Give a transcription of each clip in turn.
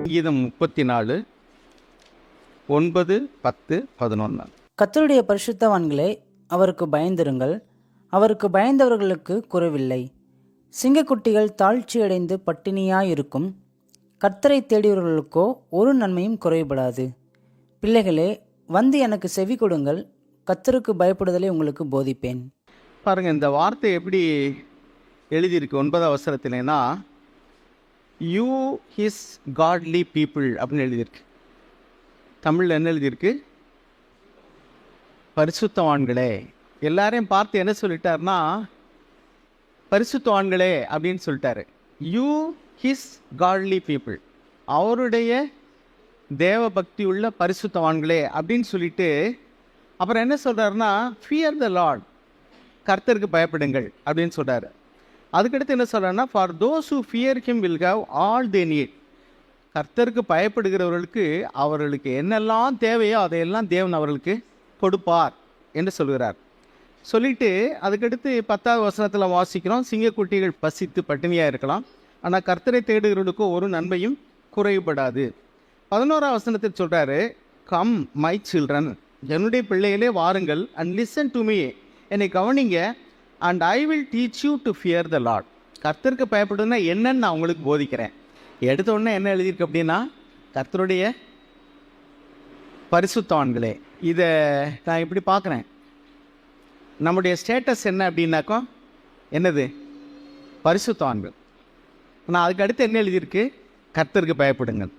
கீதம் 34 9, 10, 11. கர்த்தருடைய பரிசுத்தவான்களே, அவருக்கு பயந்திருங்கள். அவருக்கு பயந்தவர்களுக்கு குறைவில்லை. சிங்கக்குட்டிகள் தாழ்ச்சியடைந்து பட்டினியாயிருக்கும். கர்த்தரை தேடியவர்களுக்கோ ஒரு நன்மையும் குறைபடாது. பிள்ளைகளே, வந்து எனக்கு செவி கொடுங்கள். கர்த்தருக்கு பயப்படுதலை உங்களுக்கு போதிப்பேன். பாருங்க, இந்த வார்த்தை எப்படி எழுதியிருக்கு 9ஆம் வசனத்திலேனா, யூ ஹிஸ் காட்லி பீப்புள் அப்படின்னு எழுதியிருக்கு. தமிழில் என்ன எழுதியிருக்கு? பரிசுத்தவான்களே. எல்லாரையும் பார்த்து என்ன சொல்லிட்டார்னா, பரிசுத்தவான்களே அப்படின்னு சொல்லிட்டாரு. யூ ஹிஸ் காட்லி பீப்புள், அவருடைய தேவ பக்தி உள்ள பரிசுத்தவான்களே அப்படின்னு சொல்லிட்டு அப்புறம் என்ன சொல்கிறாருன்னா, ஃபியர் த லார்ட், கர்த்தருக்கு பயப்படுங்கள் அப்படின்னு சொல்கிறாரு. அதுக்கடுத்து என்ன சொல்கிறாருன்னா, for those who fear him will have all they need. கர்த்தருக்கு பயப்படுகிறவர்களுக்கு அவர்களுக்கு என்னெல்லாம் தேவையோ அதையெல்லாம் தேவன் அவர்களுக்கு கொடுப்பார் என்று சொல்கிறார். சொல்லிட்டு அதுக்கடுத்து 10ஆவது வசனத்தில் வாசிக்கிறோம், சிங்கக்குட்டிகள் பசித்து பட்டினியாக இருக்கலாம், ஆனால் கர்த்தரை தேடுகிறவர்களுக்கு ஒரு நன்மையும் குறைபடாது. 11ஆம் வசனத்தில் சொல்கிறாரு, கம் மை சில்ட்ரன், என்னுடைய பிள்ளைகளே வாருங்கள், அண்ட் லிசன் டு மீ, என்னை கவனிங்க, and I will teach you to fear the Lord. கர்த்தருக்கு பயப்படுதுன்னா என்னன்னு நான் உங்களுக்கு போதிக்கிறேன். எடுத்த உடனே என்ன எழுதியிருக்கு அப்படின்னா, கர்த்தருடைய பரிசுத்தவான்களே. இதை நான் இப்படி பார்க்குறேன், நம்முடைய ஸ்டேட்டஸ் என்ன அப்படின்னாக்கோ என்னது? பரிசுத்தவான்கள். ஆனால் அதுக்கு அடுத்து என்ன எழுதியிருக்கு? கர்த்தருக்கு பயப்படுங்கள்.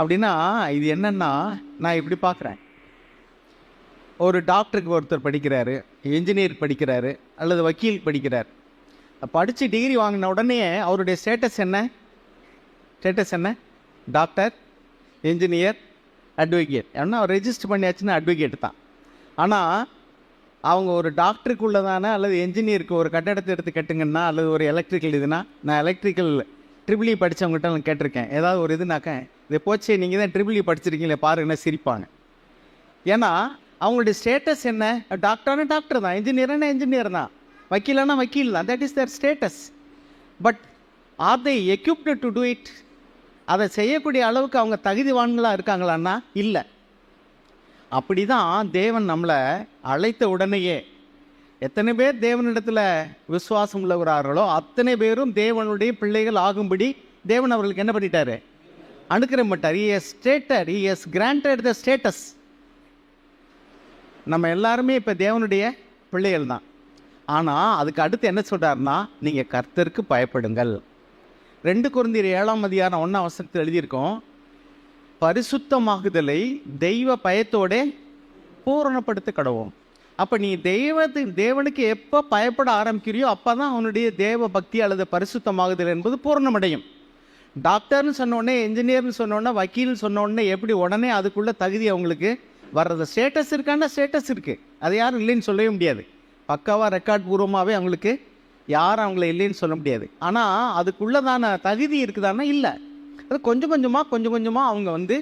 அப்படின்னா இது என்னன்னா, நான் இப்படி பார்க்குறேன், ஒரு டாக்டருக்கு ஒருத்தர் படிக்கிறாரு, இன்ஜினியர் படிக்கிறாரு, அல்லது வக்கீல் படிக்கிறார். படித்து டிகிரி வாங்கின உடனே அவருடைய ஸ்டேட்டஸ் என்ன? ஸ்டேட்டஸ் என்ன? Doctor, engineer, advocate. ஏன்னா அவர் ரெஜிஸ்டர் பண்ணியாச்சுன்னா அட்வொகேட் தான். ஆனால் அவங்க ஒரு டாக்டருக்குள்ளதான அல்லது என்ஜினியருக்கு ஒரு கட்டடத்தை எடுத்து கட்டுங்கன்னா, அல்லது ஒரு எலக்ட்ரிக்கல் இதுனா, நான் எலக்ட்ரிக்கல் ட்ரிபிள் இ படித்தவங்ககிட்ட நான் கேட்டிருக்கேன், ஏதாவது ஒரு இதுனாக்க இதை போச்சு நீங்கள் தான் ட்ரிபிள் இ படிச்சிருக்கீங்களே பாருங்கன்னா சிரிப்பாங்க. ஏன்னா அவங்களுடைய ஸ்டேட்டஸ் என்ன? டாக்டர்னா டாக்டர் தான், இன்ஜினியர்னா இன்ஜினியர் தான், வக்கீலானா வக்கீல் தான். That is their status. But are they equipped to do it? அதை செய்யக்கூடிய அளவுக்கு அவங்க தகுதிவான்களாக இருக்காங்களான்னா இல்லை. அப்படி தான் தேவன் நம்மளை அழைத்த உடனேயே எத்தனை பேர் தேவனிடத்தில் விசுவாசம் உள்ளவரார்களோ அத்தனை பேரும் தேவனுடைய பிள்ளைகள் ஆகும்படி தேவன் அவர்களுக்கு என்ன பண்ணிட்டாரு? அனுக்கிரம் பண்ணிட்டார். He has stated, he has granted the status. நம்ம எல்லாருமே இப்போ தேவனுடைய பிள்ளைகள் தான். ஆனால் அதுக்கு அடுத்து என்ன சொல்கிறாருன்னா, நீங்கள் கர்த்தருக்கு பயப்படுங்கள். 2 கொரிந்தியர் 7ஆம் அதிகாரம் 1ஆம் வசனத்தில் எழுதியிருக்கோம், பரிசுத்தமாகுதலை தெய்வ பயத்தோட பூரணப்படுத்த கடவோம். அப்போ நீ தேவனுக்கு எப்போ பயப்பட ஆரம்பிக்கிறியோ அப்போ தான் அவனுடைய தேவ பக்தி அல்லது பரிசுத்தமாகுதல் என்பது பூரணமடையும். டாக்டர்னு சொன்னோடனே, இன்ஜினியர்னு சொன்னோடனே, வக்கீல்னு சொன்னோடனே எப்படி உடனே அதுக்குள்ள தகுதி அவங்களுக்கு வர்றது? ஸ்டேட்டஸ் இருக்கான்னா ஸ்டேட்டஸ் இருக்குது, அது யாரும் இல்லைன்னு சொல்லவே முடியாது. பக்காவாக ரெக்கார்ட் பூர்வமாகவே அவங்களுக்கு யாரும் அவங்கள இல்லைன்னு சொல்ல முடியாது. ஆனால் அதுக்குள்ளதான தகுதி இருக்குதானா? இல்லை. அது கொஞ்சம் கொஞ்சமாக அவங்க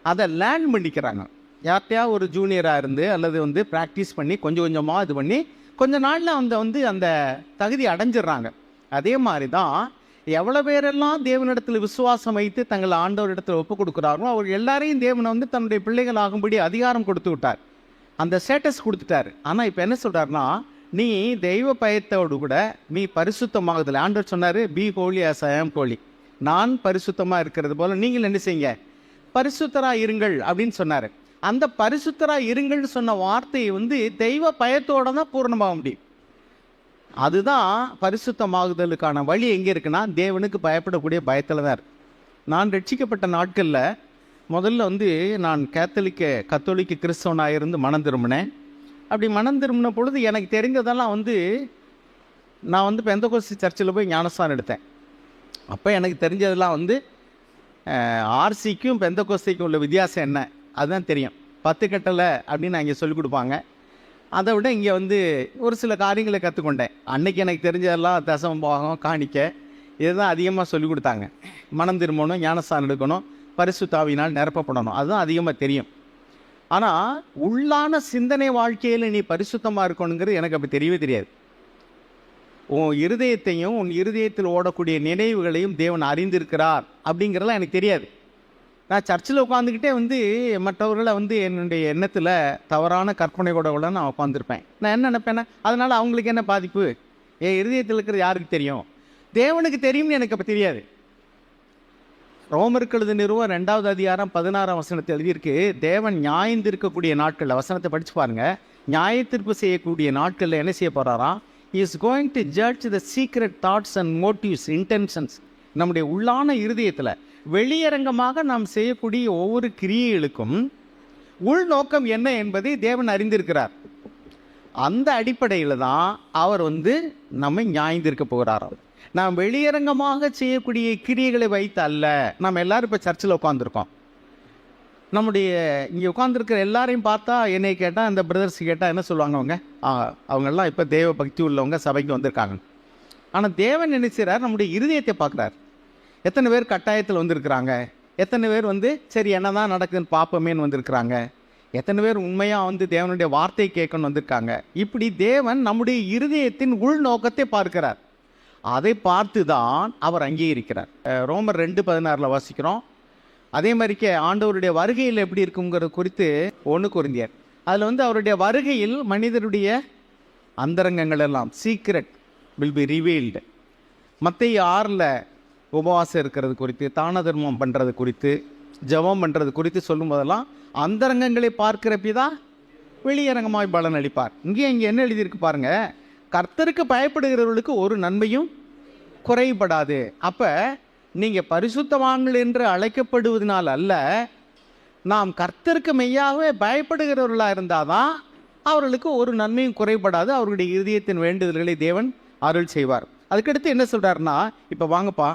அதை லேர்ன் பண்ணிக்கிறாங்க. யார்கிட்டையா ஒரு ஜூனியராக இருந்து அல்லது ப்ராக்டிஸ் பண்ணி கொஞ்சம் கொஞ்சமாக இது பண்ணி கொஞ்ச நாளில் அந்த தகுதி அடைஞ்சிடுறாங்க. அதே மாதிரி தான் எவ்வளோ பேரெல்லாம் தேவனிடத்தில் விசுவாசம் வைத்து தங்கள் ஆண்டவரிடத்தில் ஒப்பு கொடுக்குறாங்களோ அவர் எல்லாரையும் தேவனை தன்னுடைய பிள்ளைகள் ஆகும்படி அதிகாரம் கொடுத்து விட்டார், அந்த ஸ்டேட்டஸ் கொடுத்துட்டார். ஆனால் இப்போ என்ன சொல்கிறாருன்னா, நீ தெய்வ பயத்தோடு கூட நீ பரிசுத்தமாகுதல். ஆண்டவர் சொன்னார், பி ஹோலி ஆஸ் ஐ ஆம் ஹோலி, நான் பரிசுத்தமாக இருக்கிறது போல நீங்கள் என்ன செய்யுங்க, பரிசுத்தராக இருங்கள் அப்படின்னு சொன்னார். அந்த பரிசுத்தராக இருங்கள்னு சொன்ன வார்த்தையை தெய்வ பயத்தோடு தான் பூர்ணமாக முடியும். அதுதான் பரிசுத்தமாகுதலுக்கான வழி எங்கே இருக்குன்னா, தேவனுக்கு பயப்படக்கூடிய பயத்தில் தான் இருக்கு. நான் ரட்சிக்கப்பட்ட நாட்களில் முதல்ல நான் கத்தோலிக்க கிறிஸ்தவனாக இருந்து மனம் திரும்பினேன். அப்படி மனம் திரும்பின பொழுது எனக்கு தெரிஞ்சதெல்லாம் நான் பெந்தகோஸ்து சர்ச்சில் போய் ஞானஸ்தானம் எடுத்தேன். அப்போ எனக்கு தெரிஞ்சதெல்லாம் ஆர்சிக்கும் பெந்தகோஸ்தைக்கும் உள்ள வித்தியாசம் என்ன அதுதான் தெரியும். 10 கட்டளை அப்படின்னு அங்கே சொல்லிக் கொடுப்பாங்க. அதை விட இங்கே ஒரு சில காரியங்களை கற்றுக்கொண்டேன். அன்னைக்கு எனக்கு தெரிஞ்சதெல்லாம் தசம பாகம், காணிக்க, இதுதான் அதிகமாக சொல்லிக் கொடுத்தாங்க. மனம் திரும்பணும், ஞானஸ்தானம் எடுக்கணும், பரிசுத்தாவினால் நிரப்பப்படணும், அதுதான் அதிகமாக தெரியும். ஆனால் உள்ளான சிந்தனை வாழ்க்கையில் நீ பரிசுத்தமாக இருக்கணுங்கிறது எனக்கு அப்படி தெரியவே தெரியாது. உன் இருதயத்தையும் உன் இருதயத்தில் ஓடக்கூடிய நினைவுகளையும் தேவன் அறிந்திருக்கிறார் அப்படிங்கிறதெல்லாம் எனக்கு தெரியாது. நான் சர்ச்சில் உட்காந்துக்கிட்டே வந்து மற்றவர்களை வந்து என்னுடைய எண்ணத்தில் தவறான கற்பனையோட நான் உட்காந்துருப்பேன். நான் என்ன நினைப்பேன்னா, அதனால் அவங்களுக்கு என்ன பாதிப்பு? என் இருதயத்தில் இருக்கிறது யாருக்கு தெரியும்? தேவனுக்கு தெரியும்னு எனக்கு அப்போ தெரியாது. ரோமருக்கு எழுதின நிருபம் 2வது அதிகாரம் 16ஆம் வசனத்தை எழுதியிருக்கு, தேவன் நியாயந்திருக்கக்கூடிய நாட்களில், வசனத்தை படித்து பாருங்க, நியாயத்தீர்ப்பு செய்யக்கூடிய நாட்களில் என்ன செய்ய போகிறாராம்? He is going to judge the secret thoughts and motives, intentions. நம்முடைய உள்ளான இருதயத்தில் வெளியரங்கமாக நாம் செய்யக்கூடிய ஒவ்வொரு கிரியைகளுக்கும் உள்நோக்கம் என்ன என்பதை தேவன் அறிந்திருக்கிறார். அந்த அடிப்படையில் தான் அவர் வந்து நம்மை நியாயந்திருக்க போகிறாராம். நாம் வெளியரங்கமாக செய்யக்கூடிய கிரியைகளை வைத்து அல்ல. நம்ம எல்லாரும் இப்போ சர்ச்சில் உட்காந்துருக்கோம். நம்முடைய இங்கே உட்காந்துருக்கிற எல்லாரையும் பார்த்தா, என்னை கேட்டால், அந்த பிரதர்ஸ் கேட்டால் என்ன சொல்லுவாங்க? அவங்கெல்லாம் இப்போ தேவ பக்தி உள்ளவங்க, சபைக்கு வந்திருக்காங்க. ஆனால் தேவன் என்ன செய்கிறார்? நம்முடைய இருதயத்தை பார்க்குறார். எத்தனை பேர் கட்டாயத்தில் வந்திருக்கிறாங்க, எத்தனை பேர் வந்து சரி என்ன தான் நடக்குதுன்னு பார்ப்போமேன்னு வந்திருக்கிறாங்க, எத்தனை பேர் உண்மையாக வந்து தேவனுடைய வார்த்தை கேட்கணும்னு வந்திருக்காங்க. இப்படி தேவன் நம்முடைய இருதயத்தின் உள்நோக்கத்தை பார்க்கிறார். அதை பார்த்து தான் அவர் அங்கீகரிக்கிறார். ரோமர் 2:16 வாசிக்கிறோம். அதே மாதிரிக்கே ஆண்டவருடைய வருகையில் எப்படி இருக்குங்கிறது குறித்து 1 கொரிந்தியர், அதில் வந்து அவருடைய வருகையில் மனிதருடைய அந்தரங்கங்கள் எல்லாம் சீக்ரெட் வில் பி ரிவீல்டு. மத்தேயு 6 உபவாசம் இருக்கிறது குறித்து, தான தர்மம் பண்ணுறது குறித்து, ஜெபம் பண்ணுறது குறித்து சொல்லும் போதெல்லாம் அந்தரங்கங்களை பார்க்கிற பிதா வெளியரங்கமாய் பலன் அளிப்பார். இங்கே என்ன எழுதியிருக்கு பாருங்க, கர்த்தருக்கு பயப்படுகிறவர்களுக்கு ஒரு நன்மையும் குறைபடாது. அப்போ நீங்கள் பரிசுத்தவான்கள் என்று அழைக்கப்படுவதனால் அல்ல, நாம் கர்த்தருக்கு மெய்யாகவே பயப்படுகிறவர்களாக இருந்தால் தான் அவர்களுக்கு ஒரு நன்மையும் குறைபடாது. அவர்களுடைய இருதயத்தின் வேண்டுதல்களை தேவன் அருள் செய்வார். அதுக்கடுத்து என்ன சொல்கிறாருன்னா, இப்போ வாங்கப்பா,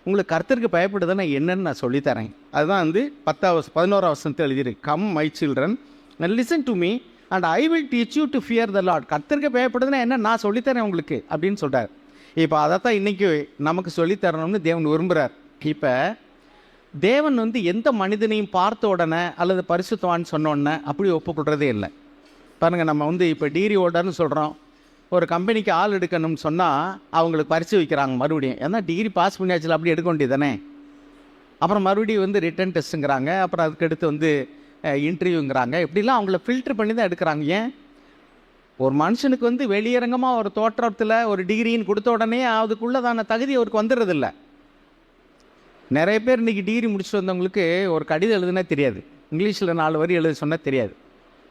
உங்களுக்கு கர்த்தருக்கு பயப்படுதுன்னா என்னன்னு நான் சொல்லித்தரேன். அதுதான் வந்து 11ஆம் வசனத்தை எழுதியிருக்கு. Come my children and listen to me and I will teach you to fear the Lord. கர்த்தருக்கு பயப்படுதுன்னா என்ன நான் சொல்லித்தரேன் உங்களுக்கு அப்படின்னு சொல்கிறார். இப்போ அதைத்தான் இன்றைக்கி நமக்கு சொல்லித்தரணும்னு தேவன் விரும்புகிறார். இப்போ தேவன் வந்து எந்த மனிதனையும் பார்த்த உடனே அல்லது பரிசுத்தவான்னு சொன்ன உடனே அப்படி ஒப்புக்கொள்கிறதே இல்லை. பாருங்கள், நம்ம வந்து இப்போ டிகிரி ஹோல்டர்னு சொல்கிறோம். ஒரு கம்பெனிக்கு ஆள் எடுக்கணும்னு சொன்னால் அவங்களுக்கு பரிசு வைக்கிறாங்க மறுபடியும். ஏன்னா டிகிரி பாஸ் பண்ணியாச்சுல, அப்படி எடுக்க வேண்டியது தானே. அப்புறம் மறுபடியும் வந்து ரிட்டன் டெஸ்ட்டுங்கிறாங்க, அப்புறம் அதுக்கடுத்து வந்து இன்டர்வியூங்கிறாங்க. இப்படிலாம் அவங்கள ஃபில்டர் பண்ணி தான் எடுக்கிறாங்க. ஏன்? ஒரு மனுஷனுக்கு வந்து வெளியரங்கமாக ஒரு தோற்றத்தில் ஒரு டிகிரின்னு கொடுத்த உடனே அதுக்குள்ளதான தகுதி அவருக்கு வந்துடுறதில்ல. நிறைய பேர் இன்றைக்கி டிகிரி முடிச்சுட்டு வந்தவங்களுக்கு ஒரு கடிதம் எழுதுனா தெரியாது, இங்கிலீஷில் 4 வரி எழுத சொன்னால் தெரியாது.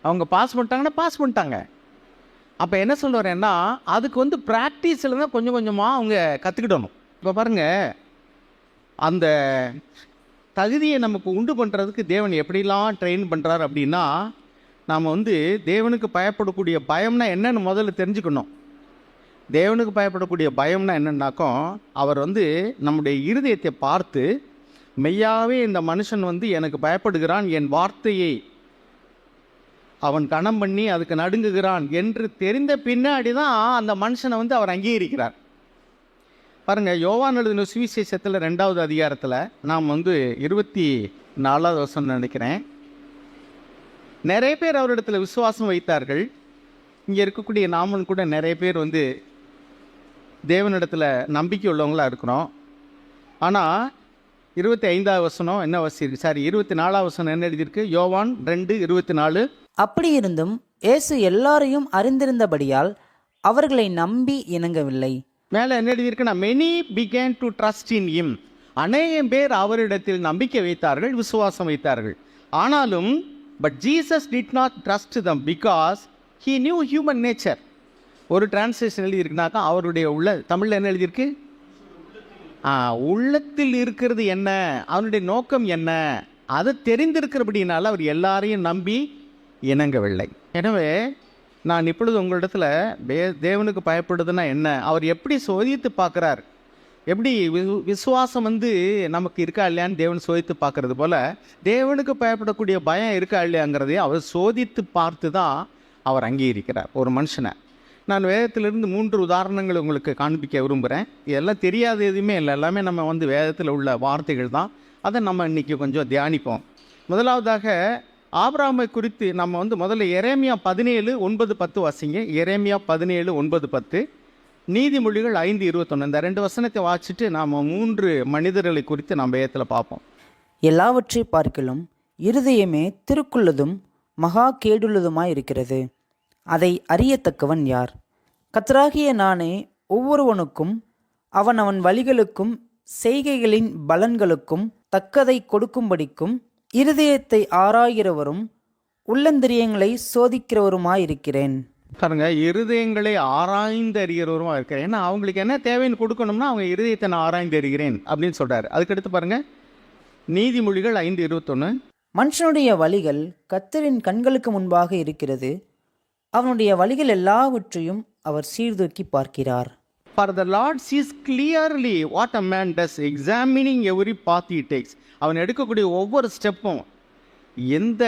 அவங்க பாஸ் பண்ணிட்டாங்கன்னா பாஸ் பண்ணிட்டாங்க. அப்போ என்ன சொல்ல வரேன்னா, அதுக்கு வந்து ப்ராக்டிஸில் தான் கொஞ்சம் கொஞ்சமாக அவங்க கற்றுக்கிடணும். இப்போ பாருங்கள், அந்த தகுதியை நமக்கு உண்டு பண்ணுறதுக்கு தேவன் எப்படிலாம் ட்ரெயின் பண்ணுறார் அப்படின்னா, நாம் வந்து தேவனுக்கு பயப்படக்கூடிய பயம்னா என்னென்னு முதல்ல தெரிஞ்சுக்கணும். தேவனுக்கு பயப்படக்கூடிய பயம்னா என்னென்னாக்கோ, அவர் வந்து நம்முடைய இருதயத்தை பார்த்து மெய்யாகவே இந்த மனுஷன் வந்து எனக்கு பயப்படுகிறான், என் வார்த்தையை அவன் கணம் பண்ணி அதுக்கு நடுங்குகிறான் என்று தெரிந்த பின்னாடி தான் அந்த மனுஷனை வந்து அவர் அங்கீகரிக்கிறார். பாருங்கள், யோவான் எழுதின சுவிசேஷத்தில் 2வது அதிகாரத்தில் நாம் வந்து 24வது வசனம் நினைக்கிறேன், நிறைய பேர் அவரிடத்தில் விசுவாசம் வைத்தார்கள். இங்கே இருக்கக்கூடிய நாமளும் கூட நிறைய பேர் வந்து தேவனிடத்தில் நம்பிக்கை உள்ளவங்களாக இருக்கிறோம். ஆனால் 25வது வசனம் என்ன வசிருக்கு, 24வது வசனம் என்ன எழுதியிருக்கு? யோவான் 2:24. அப்படி இருந்தும் இயேசு எல்லாரையும் அறிந்திருந்தபடியால் அவர்களை நம்பி இணங்கவில்லை. மேலே என்ன எழுதியிருக்குன்னா, many began to trust in him. அநேகம் பேர் அவரிடத்தில் நம்பிக்கை வைத்தார்கள், விசுவாசம் வைத்தார்கள். ஆனாலும் but Jesus did not trust them because he knew human nature. ஒரு டிரான்ஸ்லேஷன் எழுதியிருக்குனாக்கா, அவருடைய தமிழில் என்ன எழுதியிருக்கு? உள்ளத்தில் இருக்கிறது என்ன, அவனுடைய நோக்கம் என்ன, அதை தெரிந்திருக்கிறபடினால அவர் எல்லாரையும் நம்பி இணங்கவில்லை. எனவே நான் இப்பொழுது உங்களிடத்தில் தேவனுக்கு பயப்படுதுன்னா என்ன, அவர் எப்படி சோதித்து பார்க்குறார், எப்படி விசுவாசம் வந்து நமக்கு இருக்கா இல்லையான்னு தேவன் சோதித்து பார்க்கறது போல் தேவனுக்கு பயப்படக்கூடிய பயம் இருக்கா இல்லையாங்கிறதையும் அவர் சோதித்து பார்த்து தான் அவர் அங்கீகரிக்கிறார் ஒரு மனுஷனை. நான் வேதத்திலிருந்து 3 உதாரணங்கள் உங்களுக்கு காண்பிக்க விரும்புகிறேன். இதெல்லாம் தெரியாத எதுவுமே இல்லை, எல்லாமே நம்ம வந்து வேதத்தில் உள்ள வார்த்தைகள் தான். அதை நம்ம இன்றைக்கி கொஞ்சம் தியானிப்போம். முதலாவதாக ஆபிரகாமை குறித்து நம்ம வந்து முதல்ல எரேமியா 17:9-10 வாசிங்க. எரேமியா 17:9-10. நீதிமொழிகள் 5:21. இந்த 2 வசனத்தை வாசிச்சுட்டு நாம் 3 மனிதர்களை குறித்து நம்ம ஏத்துல பார்ப்போம். எல்லாவற்றை பார்க்கிலும் இருதயமே திருக்குள்ளதும் மகா கேடுள்ளதுமாய் இருக்கிறது. அதை அறியத்தக்கவன் யார்? கர்த்தராகிய நானே ஒவ்வொருவனுக்கும் அவன் அவன் வழிகளுக்கும் செய்கைகளின் பலன்களுக்கும் தக்கதை கொடுக்கும்படிக்கும் இருதயத்தை ஆராய்கிறவரும் உள்ளந்திரியங்களை சோதிக்கிறவருமாயிருக்கிறேன். பாருங்க, இருதயங்களை ஆராய்ந்து அறிகிறவருமா இருக்கிறேன். ஏன்னா அவங்களுக்கு என்ன தேவைன்னு கொடுக்கணும்னா அவங்க இருதயத்தை நான் ஆராய்ந்து அறிகிறேன் அப்படின்னு சொல்றாரு. அதுக்கடுத்து பாருங்க, நீதிமொழிகள் 5:21. மனுஷனுடைய வழிகள் கர்த்தரின் கண்களுக்கு முன்பாக இருக்கிறது. அவனுடைய வழிகள் எல்லாவற்றையும் அவர் சீர்தூக்கி பார்க்கிறார். For the Lord sees clearly what a man does, examining every path he takes. அவன் எடுக்கக்கூடிய ஒவ்வொரு ஸ்டெப்பும் எந்த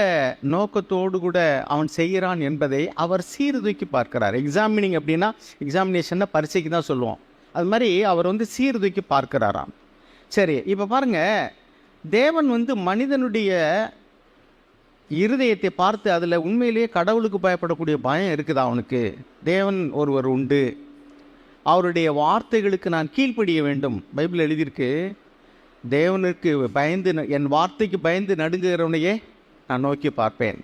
நோக்கத்தோடு கூட அவன் செய்கிறான் என்பதை அவர் சீர்தூக்கி பார்க்கிறார். எக்ஸாமினிங் அப்படின்னா எக்ஸாமினேஷன்னா பரீட்சைக்கு தான் சொல்லுவோம். அது மாதிரி அவர் சீர்தூக்கி பார்க்கிறாராம். சரி, இப்போ பாருங்க, தேவன் மனிதனுடைய இருதயத்தை பார்த்து அதில் உண்மையிலேயே கடவுளுக்கு பயப்படக்கூடிய பயம் இருக்குதா அவனுக்கு? தேவன் ஒருவர் உண்டு, அவருடைய வார்த்தைகளுக்கு நான் கீழ்ப்படிய வேண்டும். பைபிள் எழுதியிருக்கு, தேவனுக்கு பயந்து என் வார்த்தைக்கு பயந்து நடுங்குகிறவனையே நான் நோக்கி பார்ப்பேன்.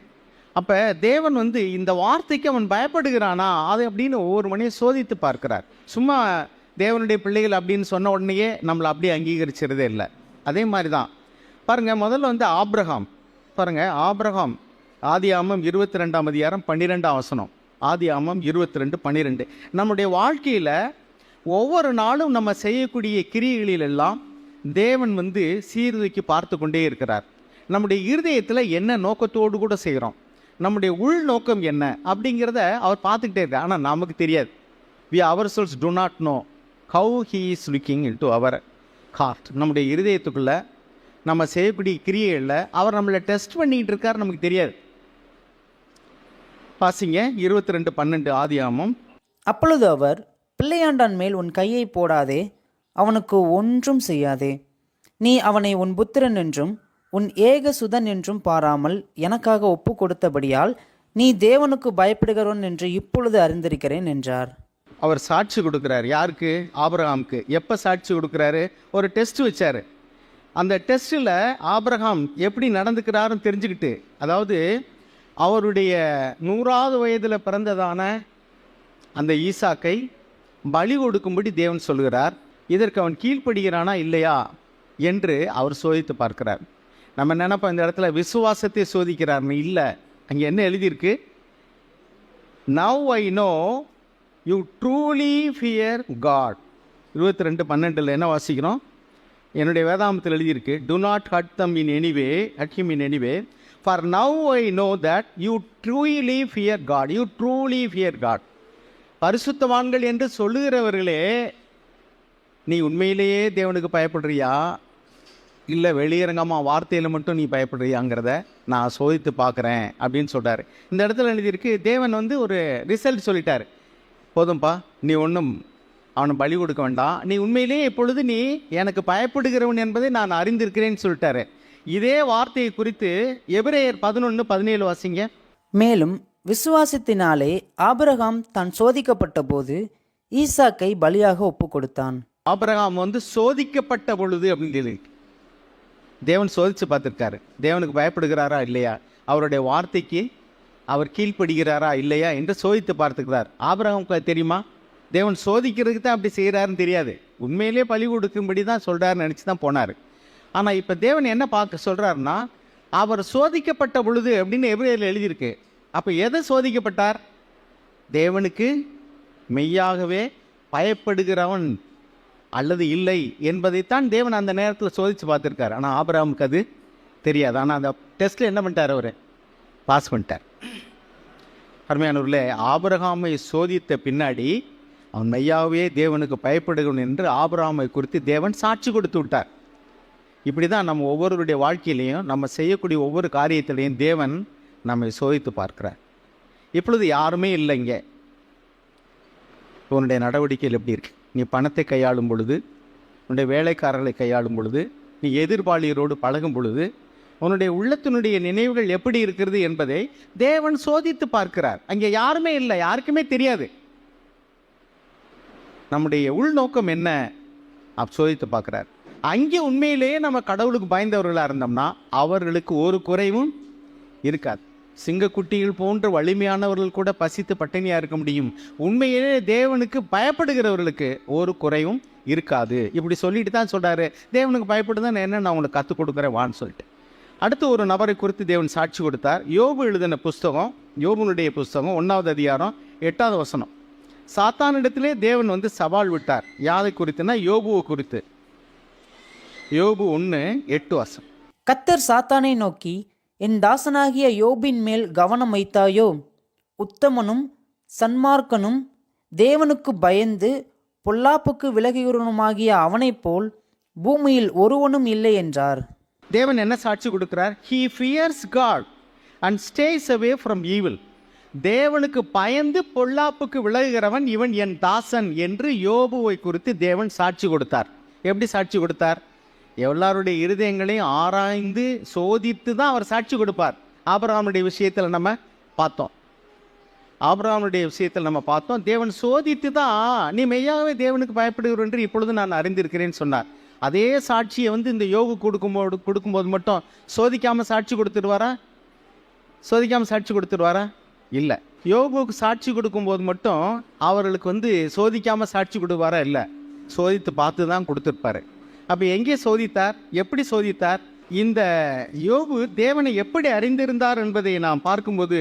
அப்போ தேவன் இந்த வார்த்தைக்கு அவன் பயப்படுகிறானா அது அப்படின்னு ஒவ்வொரு மணியும் சோதித்து பார்க்கிறார். சும்மா தேவனுடைய பிள்ளைகள் அப்படின்னு சொன்ன உடனேயே நம்மளை அப்படியே அங்கீகரிச்சிறதே இல்லை. அதே மாதிரி தான் பாருங்கள், முதல்ல ஆபிரகாம் பாருங்கள். ஆபிரகாம் ஆதியாகமம் 22ஆம் அதிகாரம் 12ஆம் வசனம். ஆதியாகமம் 22:12. நம்முடைய வாழ்க்கையில் ஒவ்வொரு நாளும் நம்ம செய்யக்கூடிய கிரியைகளிலெல்லாம் தேவன் சீர்தூக்கி பார்த்து கொண்டே இருக்கிறார். நம்முடைய இருதயத்தில் என்ன நோக்கத்தோடு கூட செய்கிறோம், நம்முடைய உள் நோக்கம் என்ன அப்படிங்கிறத அவர் பார்த்துக்கிட்டே இருக்கார். ஆனால் நமக்கு தெரியாது. we ourselves do not know how he is looking into our heart. நம்முடைய இருதயத்துக்குள்ளே நம்ம செய்யக்கூடிய கிரியைகளில் அவர் நம்மளை டெஸ்ட் பண்ணிக்கிட்டு இருக்கார், நமக்கு தெரியாது. பாசிங்க 22:12 ஆதியாகமம். அப்பொழுது அவர், பிள்ளையாண்டான் மேல் உன் கையை போடாதே, அவனுக்கு ஒன்றும் செய்யாதே. நீ அவனை உன் புத்திரன் என்றும் உன் ஏக சுதன் என்றும் பாராமல் எனக்காக ஒப்பு கொடுத்தபடியால் நீ தேவனுக்கு பயப்படுகிறவன் என்று இப்பொழுது அறிந்திருக்கிறேன் என்றார். அவர் சாட்சி கொடுக்குறாரு. யாருக்கு? ஆபிரகாமுக்கு. எப்போ சாட்சி கொடுக்குறாரு? ஒரு டெஸ்ட் வச்சார். அந்த டெஸ்ட்டில் ஆபிரகாம் எப்படி நடந்துக்கிறாருன்னு தெரிஞ்சுக்கிட்டு, அதாவது அவருடைய 100வது வயதில் பிறந்ததான அந்த ஈசாக்கை பலி கொடுக்கும்படி தேவன் சொல்கிறார். இதற்கு அவன் கீழ்ப்படுகிறானா இல்லையா என்று அவர் சோதித்து பார்க்கிறார். நம்ம நினைப்போம் இந்த இடத்துல விசுவாசத்தை சோதிக்கிறார்னு. இல்லை, அங்கே என்ன எழுதியிருக்கு? Now I know you truly fear God. 22:12 என்ன வாசிக்கிறோம்? என்னுடைய வேதாமத்தில் எழுதியிருக்கு, do not hurt them in any way, hurt him in any way, for now I know that you truly fear God. You truly fear God. பரிசுத்தவான்கள் என்று சொல்லுகிறவர்களே, நீ உண்மையிலேயே தேவனுக்கு பயப்படுறியா இல்லை வெளியரங்கமாக வார்த்தையில் மட்டும் நீ பயப்படுறியாங்கிறத நான் சோதித்து பார்க்குறேன் அப்படின்னு சொல்கிறார். இந்த இடத்துல எழுதியிருக்கு, தேவன் ஒரு ரிசல்ட் சொல்லிட்டார். போதும்பா, நீ ஒன்றும் அவனை பலி கொடுக்க வேண்டாம், நீ உண்மையிலேயே இப்பொழுது நீ எனக்கு பயப்படுகிறவன் என்பதை நான் அறிந்திருக்கிறேன்னு சொல்லிட்டாரு. இதே வார்த்தையை குறித்து எபிரேயர் 11:17 வாசிங்க. மேலும் விசுவாசத்தினாலே ஆபிரகாம் தான் சோதிக்கப்பட்ட போது ஈசாக்கை பலியாக ஒப்பு கொடுத்தான். ஆபிரகாம் சோதிக்கப்பட்ட பொழுது அப்படின்னு சொல்லி தேவன் சோதித்து பார்த்துருக்காரு. தேவனுக்கு பயப்படுகிறாரா இல்லையா, அவருடைய வார்த்தைக்கு அவர் கீழ்ப்படுகிறாரா இல்லையா என்று சோதித்து பார்த்துக்கிறார். ஆபிரகாமுக்கு தெரியுமா தேவன் சோதிக்கிறதுக்கு தான் அப்படி செய்கிறாருன்னு தெரியாது. உண்மையிலே பலி கொடுக்கும்படி தான் சொல்கிறாருன்னு நினச்சி தான் போனார். ஆனால் இப்போ தேவன் என்ன பார்க்க சொல்கிறாருன்னா, அவர் சோதிக்கப்பட்ட பொழுது அப்படின்னு எபிரேயரில் எழுதியிருக்கு. அப்போ எதை சோதிக்கப்பட்டார்? தேவனுக்கு மெய்யாகவே பயப்படுகிறவன் அல்லது இல்லை என்பதைத்தான் தேவன் அந்த நேரத்தில் சோதித்து பார்த்துருக்கார். ஆனால் ஆபிரகாமுக்கு அது தெரியாது. ஆனால் அந்த டெஸ்ட்டில் என்ன பண்ணிட்டார்? அவர் பாஸ் பண்ணிட்டார். அருமையானவர்களே, ஆபிரகாமை சோதித்த பின்னாடி அவன் மெய்யாகவே தேவனுக்கு பயப்படுகிறவன் என்று ஆபிரகாமை குறித்து தேவன் சாட்சி கொடுத்து விட்டார். இப்படி தான் நம்ம ஒவ்வொருவருடைய வாழ்க்கையிலையும் நம்ம செய்யக்கூடிய ஒவ்வொரு காரியத்திலையும் தேவன் நம்மை சோதித்து பார்க்கிறார். இப்பொழுது யாருமே இல்லை இங்கே. உன்னுடைய நடவடிக்கைகள் எப்படி இருக்கு? நீ பணத்தை கையாளும் பொழுது, உன்னுடைய வேலைக்காரர்களை கையாளும் பொழுது, நீ எதிர்பாலியரோடு பழகும் பொழுது உன்னுடைய உள்ளத்தினுடைய நினைவுகள் எப்படி இருக்கிறது என்பதை தேவன் சோதித்து பார்க்கிறார். அங்கே யாருமே இல்லை, யாருக்குமே தெரியாது. நம்முடைய உள்நோக்கம் என்ன சோதித்து பார்க்குறார். அங்கே உண்மையிலேயே நம்ம கடவுளுக்கு பயந்தவர்களாக இருந்தோம்னா அவர்களுக்கு ஒரு குறைவும் இருக்காது. சிங்கக்குட்டிகள் போன்ற வலிமையானவர்கள் கூட பசித்து பட்டினியாக இருக்க முடியும். உண்மையிலே தேவனுக்கு பயப்படுகிறவர்களுக்கு ஒரு குறைவும் இருக்காது. இப்படி சொல்லிட்டு தான் சொல்கிறாரு, தேவனுக்கு பயப்படுதான் என்ன நான் உங்களுக்கு கற்றுக் கொடுக்குறேன் வான்னு சொல்லிட்டு. அடுத்து ஒரு நபரை குறித்து தேவன் சாட்சி கொடுத்தார். யோபு எழுதின புஸ்தகம், யோபுனுடைய புஸ்தகம் 1வது அதிகாரம் 8வது வசனம். சாத்தானிடத்திலே தேவன் சவால் விட்டார். யாரை குறித்துனா யோபுவை குறித்து. யோபு 1:8 வசனம். கர்த்தர் சாத்தானை நோக்கி, என் தாசனாகிய யோபின் மேல் கவனம் வைத்தாயோ? உத்தமனும் சன்மார்க்கனும் தேவனுக்கு பயந்து பொல்லாப்புக்கு விலகுகிறவனுமாகிய அவனைப் போல் பூமியில் ஒருவனும் இல்லை என்றார். தேவன் என்ன சாட்சி கொடுக்கிறார்? He fears God and stays away from evil. தேவனுக்கு பயந்து பொல்லாப்புக்கு விலகுகிறவன் இவன் என் தாசன் என்று யோபுவை குறித்து தேவன் சாட்சி கொடுத்தார். எப்படி சாட்சி கொடுத்தார்? எல்லாருடைய இருதயங்களையும் ஆராய்ந்து சோதித்து தான் அவர் சாட்சி கொடுப்பார். ஆபிரகாமுடைய விஷயத்தில் நம்ம பார்த்தோம். தேவன் சோதித்து தான் நீ மெய்யாகவே தேவனுக்கு பயப்படுகிறவர் என்று இப்பொழுது நான் அறிந்திருக்கிறேன்னு சொன்னார். அதே சாட்சியை இந்த யோபு கொடுக்கும்போது மட்டும் சோதிக்காமல் சாட்சி கொடுத்துருவாரா? இல்லை. யோபுக்கு சாட்சி கொடுக்கும்போது மட்டும் அவர்களுக்கு சோதிக்காமல் சாட்சி கொடுவாரா? இல்லை, சோதித்து பார்த்து தான் கொடுத்துருப்பாரு. அப்போ எங்கே சோதித்தார்? எப்படி சோதித்தார்? இந்த யோபு தேவனை எப்படி அறிந்திருந்தார் என்பதை நாம் பார்க்கும்போது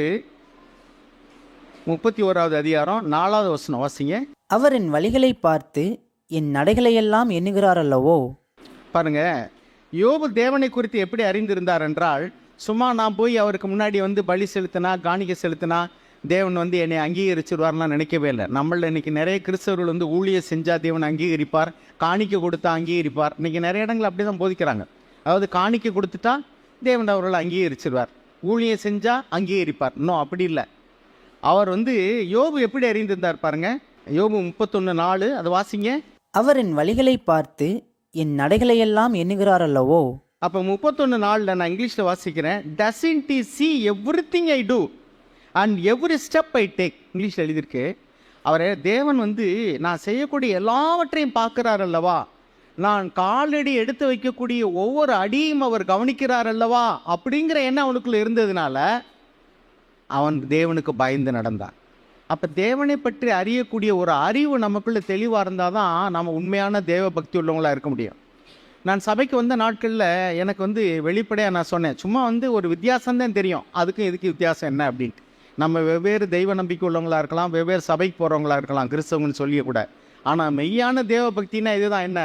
31வது அதிகாரம் 4வது வசனம் வாசிங்க. அவர் என் வழிகளை பார்த்து என் நடைகளையெல்லாம் எண்ணுகிறார் அல்லவோ. பாருங்க, யோபு தேவனை குறித்து எப்படி அறிந்திருந்தார் என்றால், சும்மா நான் போய் அவருக்கு முன்னாடி பலி செலுத்தினா காணிக்கை செலுத்தினா தேவன் என்னை அங்கீகரிச்சிருவார்லாம் நினைக்கவே இல்லை. நம்மள இன்னைக்கு நிறைய கிறிஸ்தவர்கள் ஊழியம் செஞ்சால் தேவன் அங்கீகரிப்பார், காணிக்கை கொடுத்தா அங்கீகரிப்பார். இன்னைக்கு நிறைய இடங்கள் அப்படி தான் போதிக்கிறாங்க. அதாவது காணிக்கை கொடுத்துட்டா தேவன் அவர்களை அங்கீகரிச்சிருவார், ஊழியம் செஞ்சால் அங்கீகரிப்பார். இன்னும் அப்படி இல்லை. அவர் யோபு எப்படி அறிந்திருந்தார் பாருங்க. யோபு 31:4 அது வாசிங்க. அவர் என் வழிகளை பார்த்து என் நடைகளையெல்லாம் எண்ணுகிறார் அல்லவோ. அப்போ 31:4 நான் இங்கிலீஷில் வாசிக்கிறேன். Doesn't he see everything I do and every step I take? இங்கிலீஷில் எழுதியிருக்கு. அவரை தேவன் நான் செய்யக்கூடிய எல்லாவற்றையும் பார்க்கிறார் அல்லவா, நான் காலடி எடுத்து வைக்கக்கூடிய ஒவ்வொரு அடியும் அவர் கவனிக்கிறார் அல்லவா அப்படிங்கிற எண்ணம் அவனுக்குள்ள இருந்ததுனால அவன் தேவனுக்கு பயந்து நடந்தான். அப்போ தேவனை பற்றி அறியக்கூடிய ஒரு அறிவு நமக்குள்ளே தெளிவாக இருந்தால் தான் நம்ம உண்மையான தேவ பக்தி உள்ளவங்களாக இருக்க முடியும். நான் சபைக்கு வந்த நாட்களில் எனக்கு வெளிப்படையாக நான் சொன்னேன், சும்மா ஒரு வித்தியாசம்தான் தெரியும், அதுக்கும் இதுக்கு வித்தியாசம் என்ன அப்படின்ட்டு. நம்ம வெவ்வேறு தெய்வ நம்பிக்கை உள்ளவங்களாக இருக்கலாம், வெவ்வேறு சபைக்கு போகிறவங்களாக இருக்கலாம், கிறிஸ்தவங்கன்னு சொல்லியக்கூட. ஆனால் மெய்யான தேவ பக்தினா இதுதான். என்ன?